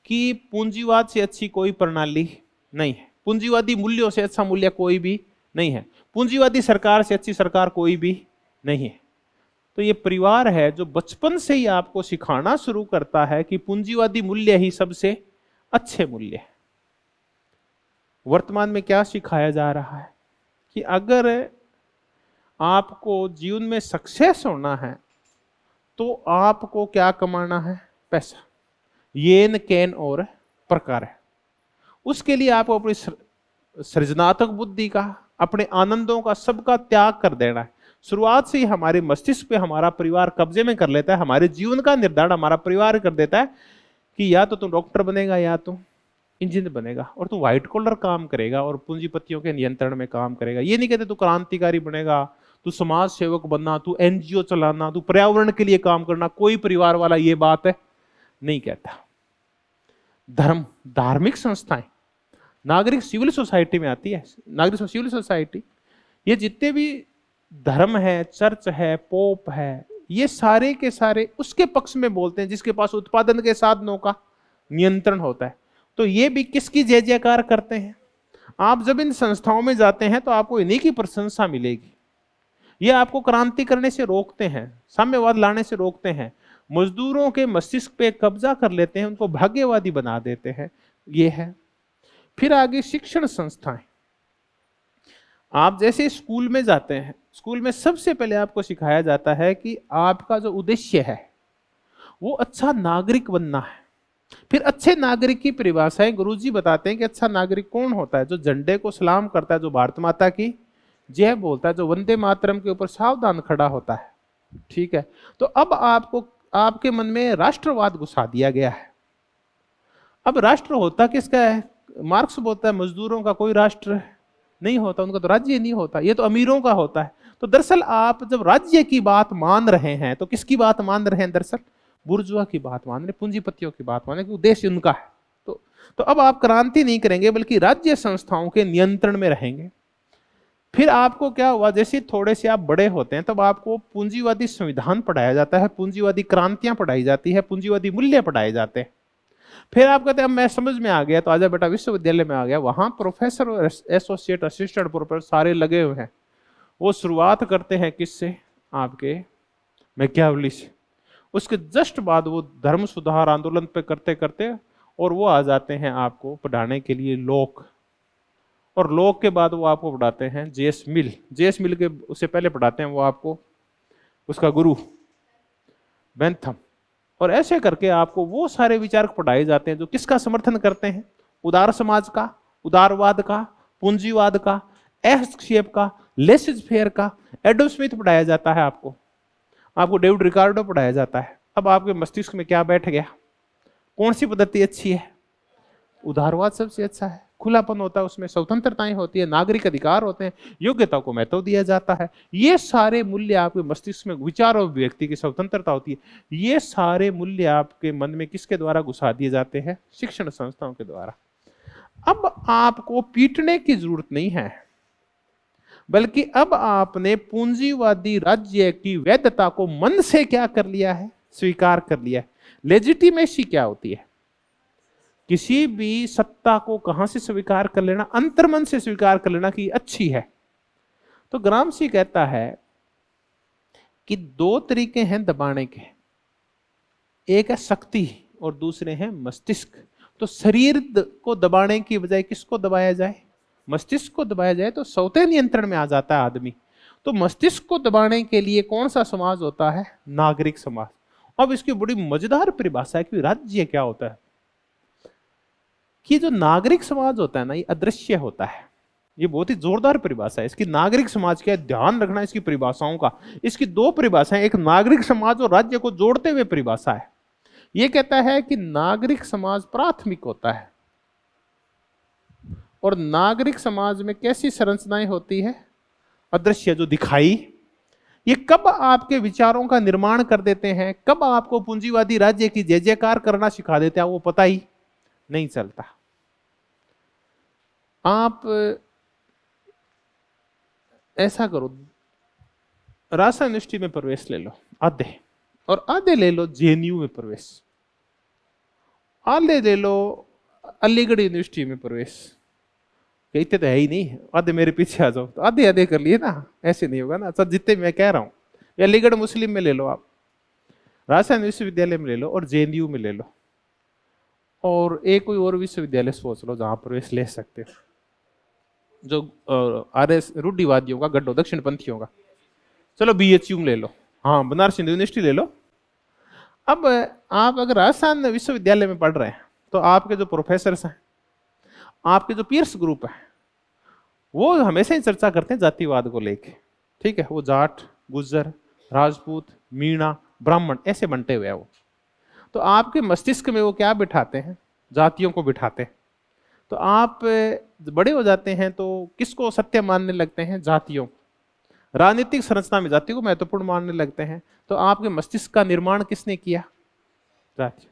कि पूंजीवाद से अच्छी कोई प्रणाली नहीं है, पूंजीवादी मूल्यों से अच्छा मूल्य कोई भी नहीं है, पूंजीवादी सरकार से अच्छी सरकार कोई भी नहीं है। तो ये परिवार है जो बचपन से ही आपको सिखाना शुरू करता है कि पूंजीवादी मूल्य ही सबसे अच्छे मूल्य है। वर्तमान में क्या सिखाया जा रहा है कि अगर आपको जीवन में सक्सेस होना है तो आपको क्या कमाना है, पैसा, येन कैन और प्रकार है। उसके लिए आपको अपनी सृजनात्मक बुद्धि का, अपने आनंदों का, सबका त्याग कर देना है। शुरुआत से ही हमारे मस्तिष्क पे हमारा परिवार कब्जे में कर लेता है, हमारे जीवन का निर्धारण हमारा परिवार कर देता है कि या तो तुम डॉक्टर बनेगा या तुम इंजीनियर बनेगा, और तू व्हाइट कॉलर काम करेगा और पूंजीपतियों के नियंत्रण में काम करेगा। ये नहीं कहते तू क्रांतिकारी बनेगा, तू समाज सेवक बनना, तू एनजीओ चलाना, तू पर्यावरण के लिए काम करना। कोई परिवार वाला ये बात है नहीं कहता। धर्म, धार्मिक संस्थाएं नागरिक सिविल सोसाइटी में आती है। नागरिक सिविल सोसाइटी, ये जितने भी धर्म है, चर्च है, पोप है, ये सारे के सारे उसके पक्ष में बोलते हैं जिसके पास उत्पादन के साधनों का नियंत्रण होता है। तो ये भी किसकी जय जयकार करते हैं। आप जब इन संस्थाओं में जाते हैं तो आपको इन्हीं की प्रशंसा मिलेगी। ये आपको क्रांति करने से रोकते हैं, साम्यवाद लाने से रोकते हैं, मजदूरों के मस्तिष्क पे कब्जा कर लेते हैं, उनको भाग्यवादी बना देते हैं। ये है। फिर आगे शिक्षण संस्थाएं। आप जैसे स्कूल में जाते हैं, स्कूल में सबसे पहले आपको सिखाया जाता है कि आपका जो उद्देश्य है वो अच्छा नागरिक बनना है। फिर अच्छे नागरिक की परिभाषाएं गुरुजी बताते हैं कि अच्छा नागरिक कौन होता है, जो झंडे को सलाम करता है, जो भारत माता की जय बोलता है, जो वंदे मातरम के ऊपर सावधान खड़ा होता है। ठीक है। तो अब आपको आपके मन में राष्ट्रवाद घुसा दिया गया है। अब राष्ट्र होता किसका है? मार्क्स बोलता है मजदूरों का कोई राष्ट्र नहीं होता, उनका तो राज्य नहीं होता, ये तो अमीरों का होता है। तो दरअसल आप जब राज्य की बात मान रहे हैं तो किसकी बात मान रहे हैं? दरअसल बुर्जुआ की बात मान रहे, पूंजीपतियों की बात मान रहे, कि उद्देश्य उनका है। तो अब आप क्रांति नहीं करेंगे बल्कि राज्य संस्थाओं के नियंत्रण में रहेंगे। फिर आपको क्या हुआ, जैसे थोड़े से आप बड़े होते हैं तब आपको पूंजीवादी संविधान पढ़ाया जाता है, पूंजीवादी क्रांतियां पढ़ाई जाती है, पूंजीवादी मूल्य पढ़ाए जाते हैं। फिर आप कहते हैं अब मैं समझ में आ गया, तो आजा बेटा विश्वविद्यालय में आ गया, वहां प्रोफेसर और एसोसिएट, असिस्टेंट प्रोफेसर सारे लगे हुए हैं। वो शुरुआत करते हैं किससे? आपके मैकियावेली से। उसके जस्ट बाद वो धर्म सुधार आंदोलन पे करते करते और वो आ जाते हैं आपको पढ़ाने के लिए लोक, और लोक के बाद वो आपको पढ़ाते हैं जेएस मिल। जेएस मिल के उससे पहले पढ़ाते हैं वो आपको उसका गुरु बेंथम। और ऐसे करके आपको वो सारे विचारक पढ़ाए जाते हैं जो किसका समर्थन करते हैं? उदार समाज का, उदारवाद का, पूंजीवाद का, एस्केप का, लेसिज फेयर का। एडम स्मिथ पढ़ाया जाता है आपको डेविड रिकार्डो पढ़ाया जाता है। अब आपके मस्तिष्क में क्या बैठ गया? कौन सी पद्धति अच्छी है? उदारवाद सबसे अच्छा है। खुलापन होता है, उसमें स्वतंत्रताएं होती है, नागरिक अधिकार होते हैं, योग्यता को महत्व दिया जाता है। ये सारे मूल्य आपके मस्तिष्क में, विचार और व्यक्ति की स्वतंत्रता होती है, ये सारे मूल्य आपके मन में किसके द्वारा घुसा दिए जाते हैं? शिक्षण संस्थाओं के द्वारा। अब आपको पीटने की जरूरत नहीं है, बल्कि अब आपने पूंजीवादी राज्य की वैधता को मन से क्या कर लिया है? स्वीकार कर लिया है। लेजिटिमेसी क्या होती है? किसी भी सत्ता को कहां से स्वीकार कर लेना? अंतर्मन से स्वीकार कर लेना कि अच्छी है। तो ग्रामसी कहता है कि दो तरीके हैं दबाने के, एक है शक्ति और दूसरे हैं मस्तिष्क। तो शरीर को दबाने की बजाय किसको दबाया जाए? मस्तिष्क को दबाया जाए तो स्वतः नियंत्रण में आ जाता है आदमी। तो मस्तिष्क को दबाने के लिए कौन सा समाज होता है? नागरिक समाज। अब इसकी बड़ी मजेदार परिभाषा है कि राज्य क्या होता है। कि जो नागरिक समाज होता है ना, ये अदृश्य होता है। ये बहुत ही जोरदार परिभाषा है इसकी। नागरिक समाज क्या है, ध्यान रखना इसकी परिभाषाओं का। इसकी दो परिभाषाएं, एक नागरिक समाज और राज्य को जोड़ते हुए परिभाषा है। ये कहता है कि नागरिक समाज प्राथमिक होता है और नागरिक समाज में कैसी संरचनाएं होती है? अदृश्य, जो दिखाई। ये कब आपके विचारों का निर्माण कर देते हैं, कब आपको पूंजीवादी राज्य की जय जयकार करना सिखा देते हैं, वो पता ही नहीं चलता। आप ऐसा करो, राजस्थान यूनिवर्सिटी में प्रवेश ले लो आधे, और आधे ले लो जेएनयू में प्रवेश, आधे ले लो अलीगढ़ यूनिवर्सिटी में प्रवेश। कहते तो है ही नहीं, आधे मेरे पीछे आ जाओ, तो आधे आधे कर लिए ना, ऐसे नहीं होगा ना। सब जितने मैं कह रहा हूँ, अलीगढ़ मुस्लिम में ले लो आप, राजस्थान विश्वविद्यालय में ले लो, और जेएनयू में ले लो, और एक कोई और विश्वविद्यालय सोच लो जहां प्रवेश ले सकते हो, जो आरएस रूढ़िवादियों का गड्ढो, दक्षिण पंथियों का। चलो बीएचयू में ले लो, हाँ बनारस हिंदू यूनिवर्सिटी ले लो। अब आप अगर राजस्थान विश्वविद्यालय में पढ़ रहे हैं तो आपके जो प्रोफेसर हैं, आपके जो पीयर्स ग्रुप है, वो हमेशा ही चर्चा करते हैं जातिवाद को लेके, ठीक है। वो जाट, गुज्जर, राजपूत, मीणा, ब्राह्मण ऐसे बंटे हुए हैं वो। तो आपके मस्तिष्क में वो क्या बिठाते हैं? जातियों को बिठाते हैं। तो आप बड़े हो जाते हैं तो किसको सत्य मानने लगते हैं? जातियों। राजनीतिक संरचना में जाति को महत्वपूर्ण मानने लगते हैं। तो आपके मस्तिष्क का निर्माण किसने किया? जाति।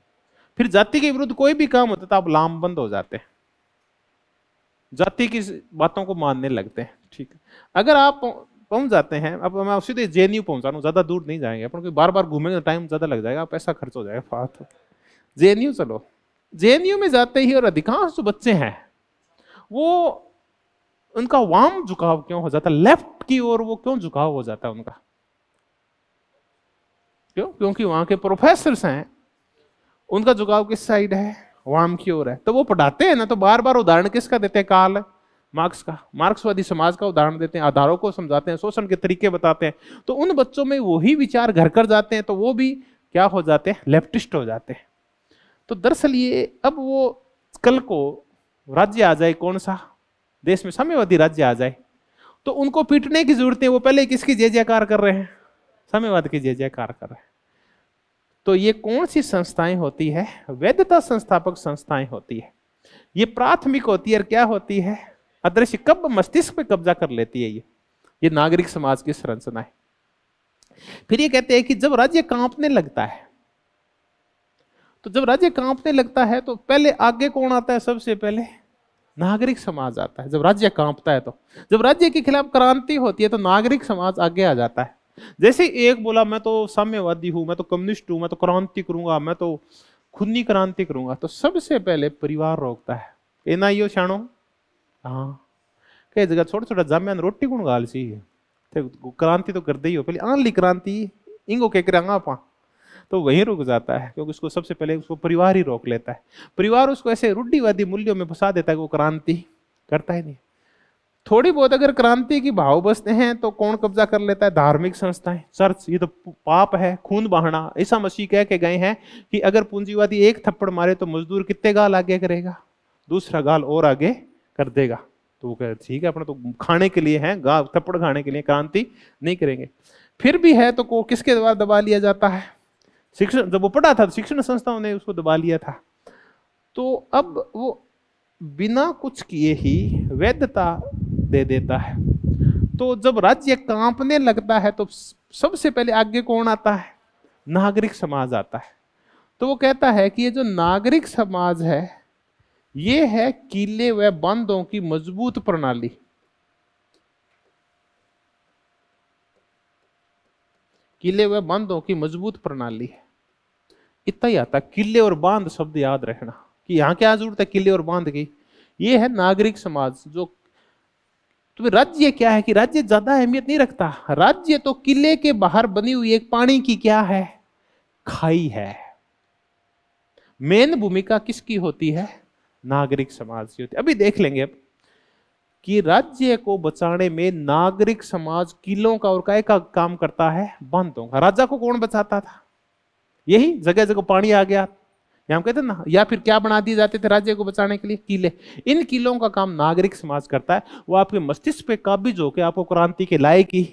फिर जाति के विरुद्ध कोई भी काम होता है तो आप लामबंद हो जाते हैं, जाति की बातों को मानने लगते हैं, ठीक है। अगर आप पहुंच जाते हैं, अब मैं सीधे जेएनयू पहुंचा रहा हूँ, ज्यादा दूर नहीं जाएंगे अपन, बार बार घूमेंगे तो टाइम ज्यादा लग जाएगा, पैसा खर्च हो जाएगा फालतू। जेएनयू चलो, जेएनयू में जाते ही और अधिकांश जो बच्चे हैं वो, उनका वाम झुकाव क्यों हो जाता है, लेफ्ट की ओर वो क्यों झुकाव हो जाता है उनका? क्यों? क्योंकि वहां के प्रोफेसर्स हैं, उनका झुकाव किस साइड है? वाम की ओर है। तो वो पढ़ाते हैं ना, तो बार बार उदाहरण किसका देते हैं? कार्ल मार्क्स का, मार्क्सवादी समाज का उदाहरण देते हैं, आधारों को समझाते हैं, शोषण के तरीके बताते हैं। तो उन बच्चों में वही विचार घर कर जाते हैं, तो वो भी क्या हो जाते हैं? लेफ्टिस्ट हो जाते हैं। तो दरअसल ये, अब वो कल को राज्य आ जाए, कौन सा देश में साम्यवादी राज्य आ जाए, तो उनको पीटने की जरूरत है। वो पहले किसकी जय जयकार कर रहे हैं? साम्यवाद की जय जयकार कर रहे हैं। तो ये कौन सी संस्थाएं होती है? वैधता संस्थापक संस्थाएं होती है। ये प्राथमिक होती है, और क्या होती है? अदृश्य। कब मस्तिष्क पे कब्जा कर लेती है ये नागरिक समाज की संरचना है। फिर ये कहते हैं कि जब राज्य कांपने लगता है, तो जब राज्य कांपने लगता है तो पहले आगे कौन आता है? सबसे पहले नागरिक समाज आता है। जब राज्य कांपता है, तो जब राज्य के खिलाफ क्रांति होती है तो नागरिक समाज आगे आ जाता है। जैसे एक बोला मैं तो साम्यवादी हूं, मैं तो कम्युनिस्ट हूं, मैं तो क्रांति करूंगा, मैं तो खूनी क्रांति करूंगा, तो सबसे पहले परिवार रोकता है। एनआईओ शाणो, हाँ कई जगह छोटा छोटा जाम्यान रोटी गुण गाल सी क्रांति तो कर दे ही हो, पहले आन ली क्रांति इंगो के करेंगा आप, तो वहीं रुक जाता है, क्योंकि उसको सबसे पहले उसको परिवार ही रोक लेता है। परिवार उसको ऐसे रूढ़िवादी मूल्यों में फंसा देता है कि वो क्रांति करता ही नहीं। थोड़ी बहुत अगर क्रांति की भाव बसते हैं तो कौन कब्जा कर लेता है? धार्मिक संस्थाएं, चर्च। ये तो पाप है, खून बहाना। ईसा मसीह कह के गए हैं कि अगर पूंजीवादी एक थप्पड़ मारे तो मजदूर कितने गाल आगे करेगा? दूसरा गाल और आगे कर देगा। तो वो कह ठीक है, अपना तो खाने के लिए है, गाल थप्पड़ खाने के लिए, क्रांति नहीं करेंगे। फिर भी है तो को किसके द्वारा दबा लिया जाता है? शिक्षण। जब वो पढ़ा था तो शिक्षण संस्थाओं ने उसको दबा लिया था। तो अब वो बिना कुछ किए ही वैधता दे देता है। तो जब राज्य कांपने लगता है तो सबसे पहले आगे कौन आता है? नागरिक समाज आता है। तो वो कहता है कि ये जो नागरिक समाज है, ये है किले व बांधों की मजबूत प्रणाली। किले व बांधों की मजबूत प्रणाली है। इतना ही आता, किले और बांध शब्द याद रखना कि यहां क्या जरूरत है किले और बांध की। ये है नागरिक समाज। जो तो राज्य क्या है कि राज्य ज्यादा अहमियत नहीं रखता। राज्य तो किले के बाहर बनी हुई एक पानी की क्या है? खाई है। मेन भूमिका किसकी होती है? नागरिक समाज की होती है। अभी देख लेंगे अब कि राज्य को बचाने में नागरिक समाज किलों का और काय का काम करता है? बांधों का। राजा को कौन बचाता था? यही जगह जगह पानी आ गया, या हम कहते हैं ना, या फिर क्या बना दिए जाते थे राज्य को बचाने के लिए? किले। इन किलों का काम नागरिक समाज करता है। वो आपके मस्तिष्क पे काबिज होकर आपको क्रांति के लायक ही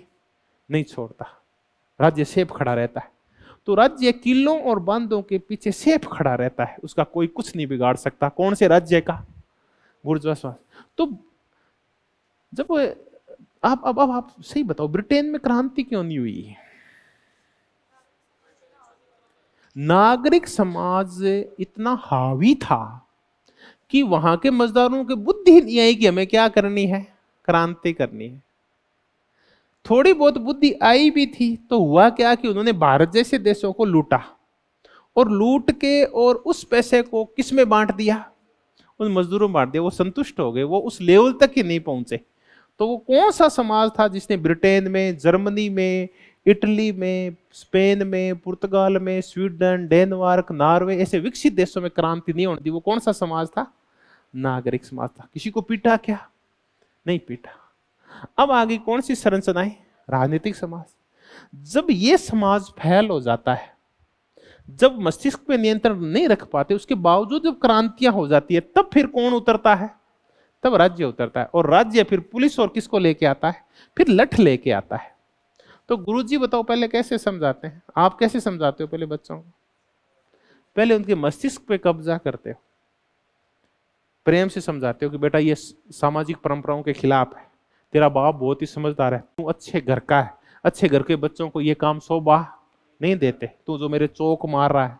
नहीं छोड़ता। राज्य सेफ खड़ा रहता है। तो राज्य किलों और बांधों के पीछे सेफ खड़ा रहता है, उसका कोई कुछ नहीं बिगाड़ सकता। कौन से राज्य का? बुर्जुआ समाज। तो जब आप सही बताओ, ब्रिटेन में क्रांति क्यों नहीं हुई? नागरिक समाज इतना हावी था कि वहां के मजदूरों के बुद्धि नहीं आई कि हमें क्या करनी है, क्रांति करनी है। थोड़ी बहुत बुद्धि आई भी थी तो हुआ क्या कि उन्होंने भारत जैसे देशों को लूटा, और लूट के और उस पैसे को किस में बांट दिया? उन मजदूरों में बांट दिया। वो संतुष्ट हो गए, वो उस लेवल तक ही नहीं पहुंचे। तो वो कौन सा समाज था जिसने ब्रिटेन में, जर्मनी में, इटली में, स्पेन में, पुर्तगाल में, स्वीडन, डेनमार्क, नॉर्वे ऐसे विकसित देशों में क्रांति नहीं होती? वो कौन सा समाज था? नागरिक समाज था। किसी को पीटा क्या? नहीं पीटा। अब आगे कौन सी संरचनाएं? राजनीतिक समाज। जब ये समाज फैल हो जाता है, जब मस्तिष्क पे नियंत्रण नहीं रख पाते, उसके बावजूद जब क्रांतियां हो जाती है, तब फिर कौन उतरता है? तब राज्य उतरता है। और राज्य फिर पुलिस और किसको लेके आता है? फिर लठ लेके आता है। तो गुरुजी बताओ पहले कैसे समझाते हैं? आप कैसे समझाते हो पहले बच्चों को? पहले उनके मस्तिष्क पे कब्जा करते हो, प्रेम से समझाते हो कि बेटा ये सामाजिक परंपराओं के खिलाफ है, तेरा बाप बहुत ही समझदार है, तू अच्छे घर का है, अच्छे घर के बच्चों को ये काम शोभा नहीं देते, तू जो मेरे चौक मार रहा है,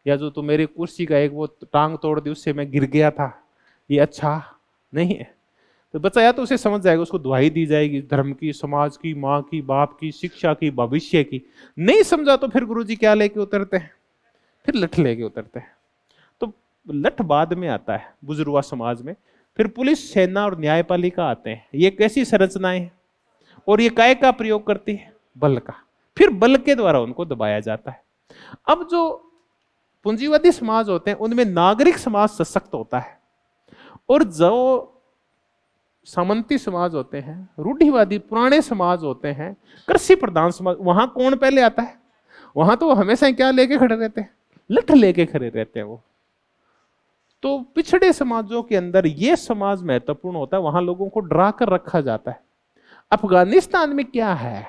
या जो तू मेरी कुर्सी का एक वो टांग तोड़ दी उससे मैं गिर गया था, ये अच्छा नहीं है। तो बच्चा या तो उसे समझ जाएगा, उसको दुहाई दी जाएगी धर्म की, समाज की, माँ की, बाप की, शिक्षा की, भविष्य की। नहीं समझा तो फिर गुरुजी क्या लेके उतरते हैं? फिर लठ लेके उतरते हैं। तो लठ बाद में आता है बुजुर्गा समाज में। फिर पुलिस, सेना और न्यायपालिका आते हैं। ये कैसी संरचनाएं हैं? और ये काय का प्रयोग करती है? बल का। फिर बल के द्वारा उनको दबाया जाता है। अब जो पूंजीवादी समाज होते हैं उनमें नागरिक समाज सशक्त होता है, और जो सामंती समाज होते हैं, रूढ़िवादी पुराने समाज होते हैं, कृषि प्रधान समाज, वहां कौन पहले आता है? वहां तो हमेशा क्या लेके खड़े रहते हैं? लठ लेके खड़े रहते हैं वो। तो पिछड़े समाजों के अंदर ये समाज महत्वपूर्ण होता है, वहां लोगों को डरा कर रखा जाता है। अफगानिस्तान में क्या है?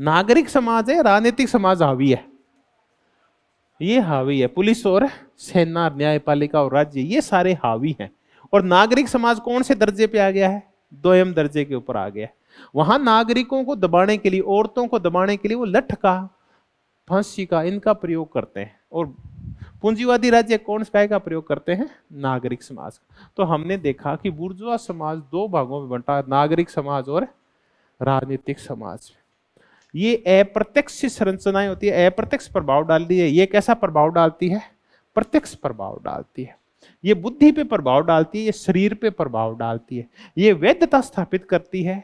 नागरिक समाज है, राजनीतिक समाज हावी है। ये हावी है, पुलिस और सेना, न्यायपालिका और राज्य, ये सारे हावी हैं। और नागरिक समाज कौन से दर्जे पे आ गया है? दोयम दर्जे के ऊपर आ गया है। वहां नागरिकों को दबाने के लिए, औरतों को दबाने के लिए वो लठ का, फांसी का, इनका प्रयोग करते हैं। और पूंजीवादी राज्य कौन सा का प्रयोग करते हैं? नागरिक समाज। तो हमने देखा कि बुर्जुआ समाज दो भागों में बंटा है, नागरिक समाज और राजनीतिक समाज। ये अप्रत्यक्ष संरचनाएं होती है, अप्रत्यक्ष प्रभाव डालती है। ये कैसा प्रभाव डालती है? प्रत्यक्ष प्रभाव डालती है। ये बुद्धि पे प्रभाव डालती है, ये शरीर पे प्रभाव डालती है, ये वैधता स्थापित करती है।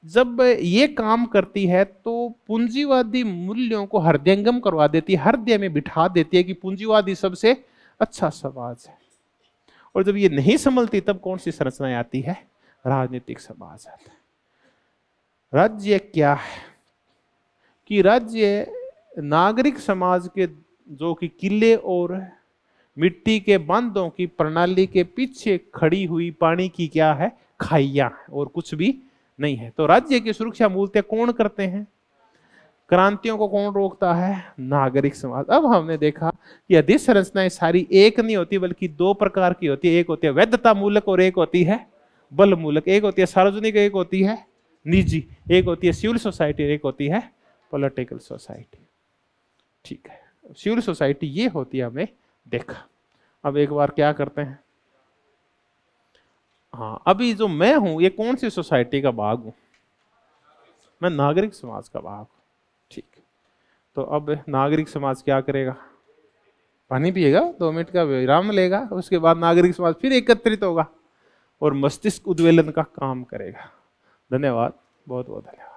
जब ये काम करती है तो पूंजीवादी मूल्यों को हृदयंगम करवा देती है, हृदय में बिठा देती है कि पूंजीवादी सबसे अच्छा समाज है। और जब ये नहीं संभलती तब कौन सी संरचनाएं आती है? राजनीतिक समाज आता है। राज्य क्या है? कि राज्य नागरिक समाज के जो कि किले और मिट्टी के बांधों की प्रणाली के पीछे खड़ी हुई पानी की क्या है? खाइयां, और कुछ भी नहीं है। तो राज्य की सुरक्षा मूलतः कौन करते हैं? क्रांतियों को कौन रोकता है? नागरिक समाज। अब हमने देखा कि अधिसंरचनाएं सारी एक नहीं होती, बल्कि दो प्रकार की होती है। एक होती है वैधता मूलक और एक होती है बल मूलक। एक होती है सार्वजनिक, एक होती है निजी। एक होती है सिविल सोसाइटी, एक होती है पॉलिटिकल सोसाइटी। ठीक है, सिविल सोसाइटी ये होती है, हमें देखा। अब एक बार क्या करते हैं, हाँ, अभी जो मैं हूं ये कौन सी सोसाइटी का भाग हूं? मैं नागरिक समाज का भाग हूं। ठीक, तो अब नागरिक समाज क्या करेगा? पानी पिएगा, 2 मिनट का विराम लेगा, उसके बाद नागरिक समाज फिर एकत्रित होगा और मस्तिष्क उद्वेलन का काम करेगा। धन्यवाद, बहुत बहुत धन्यवाद।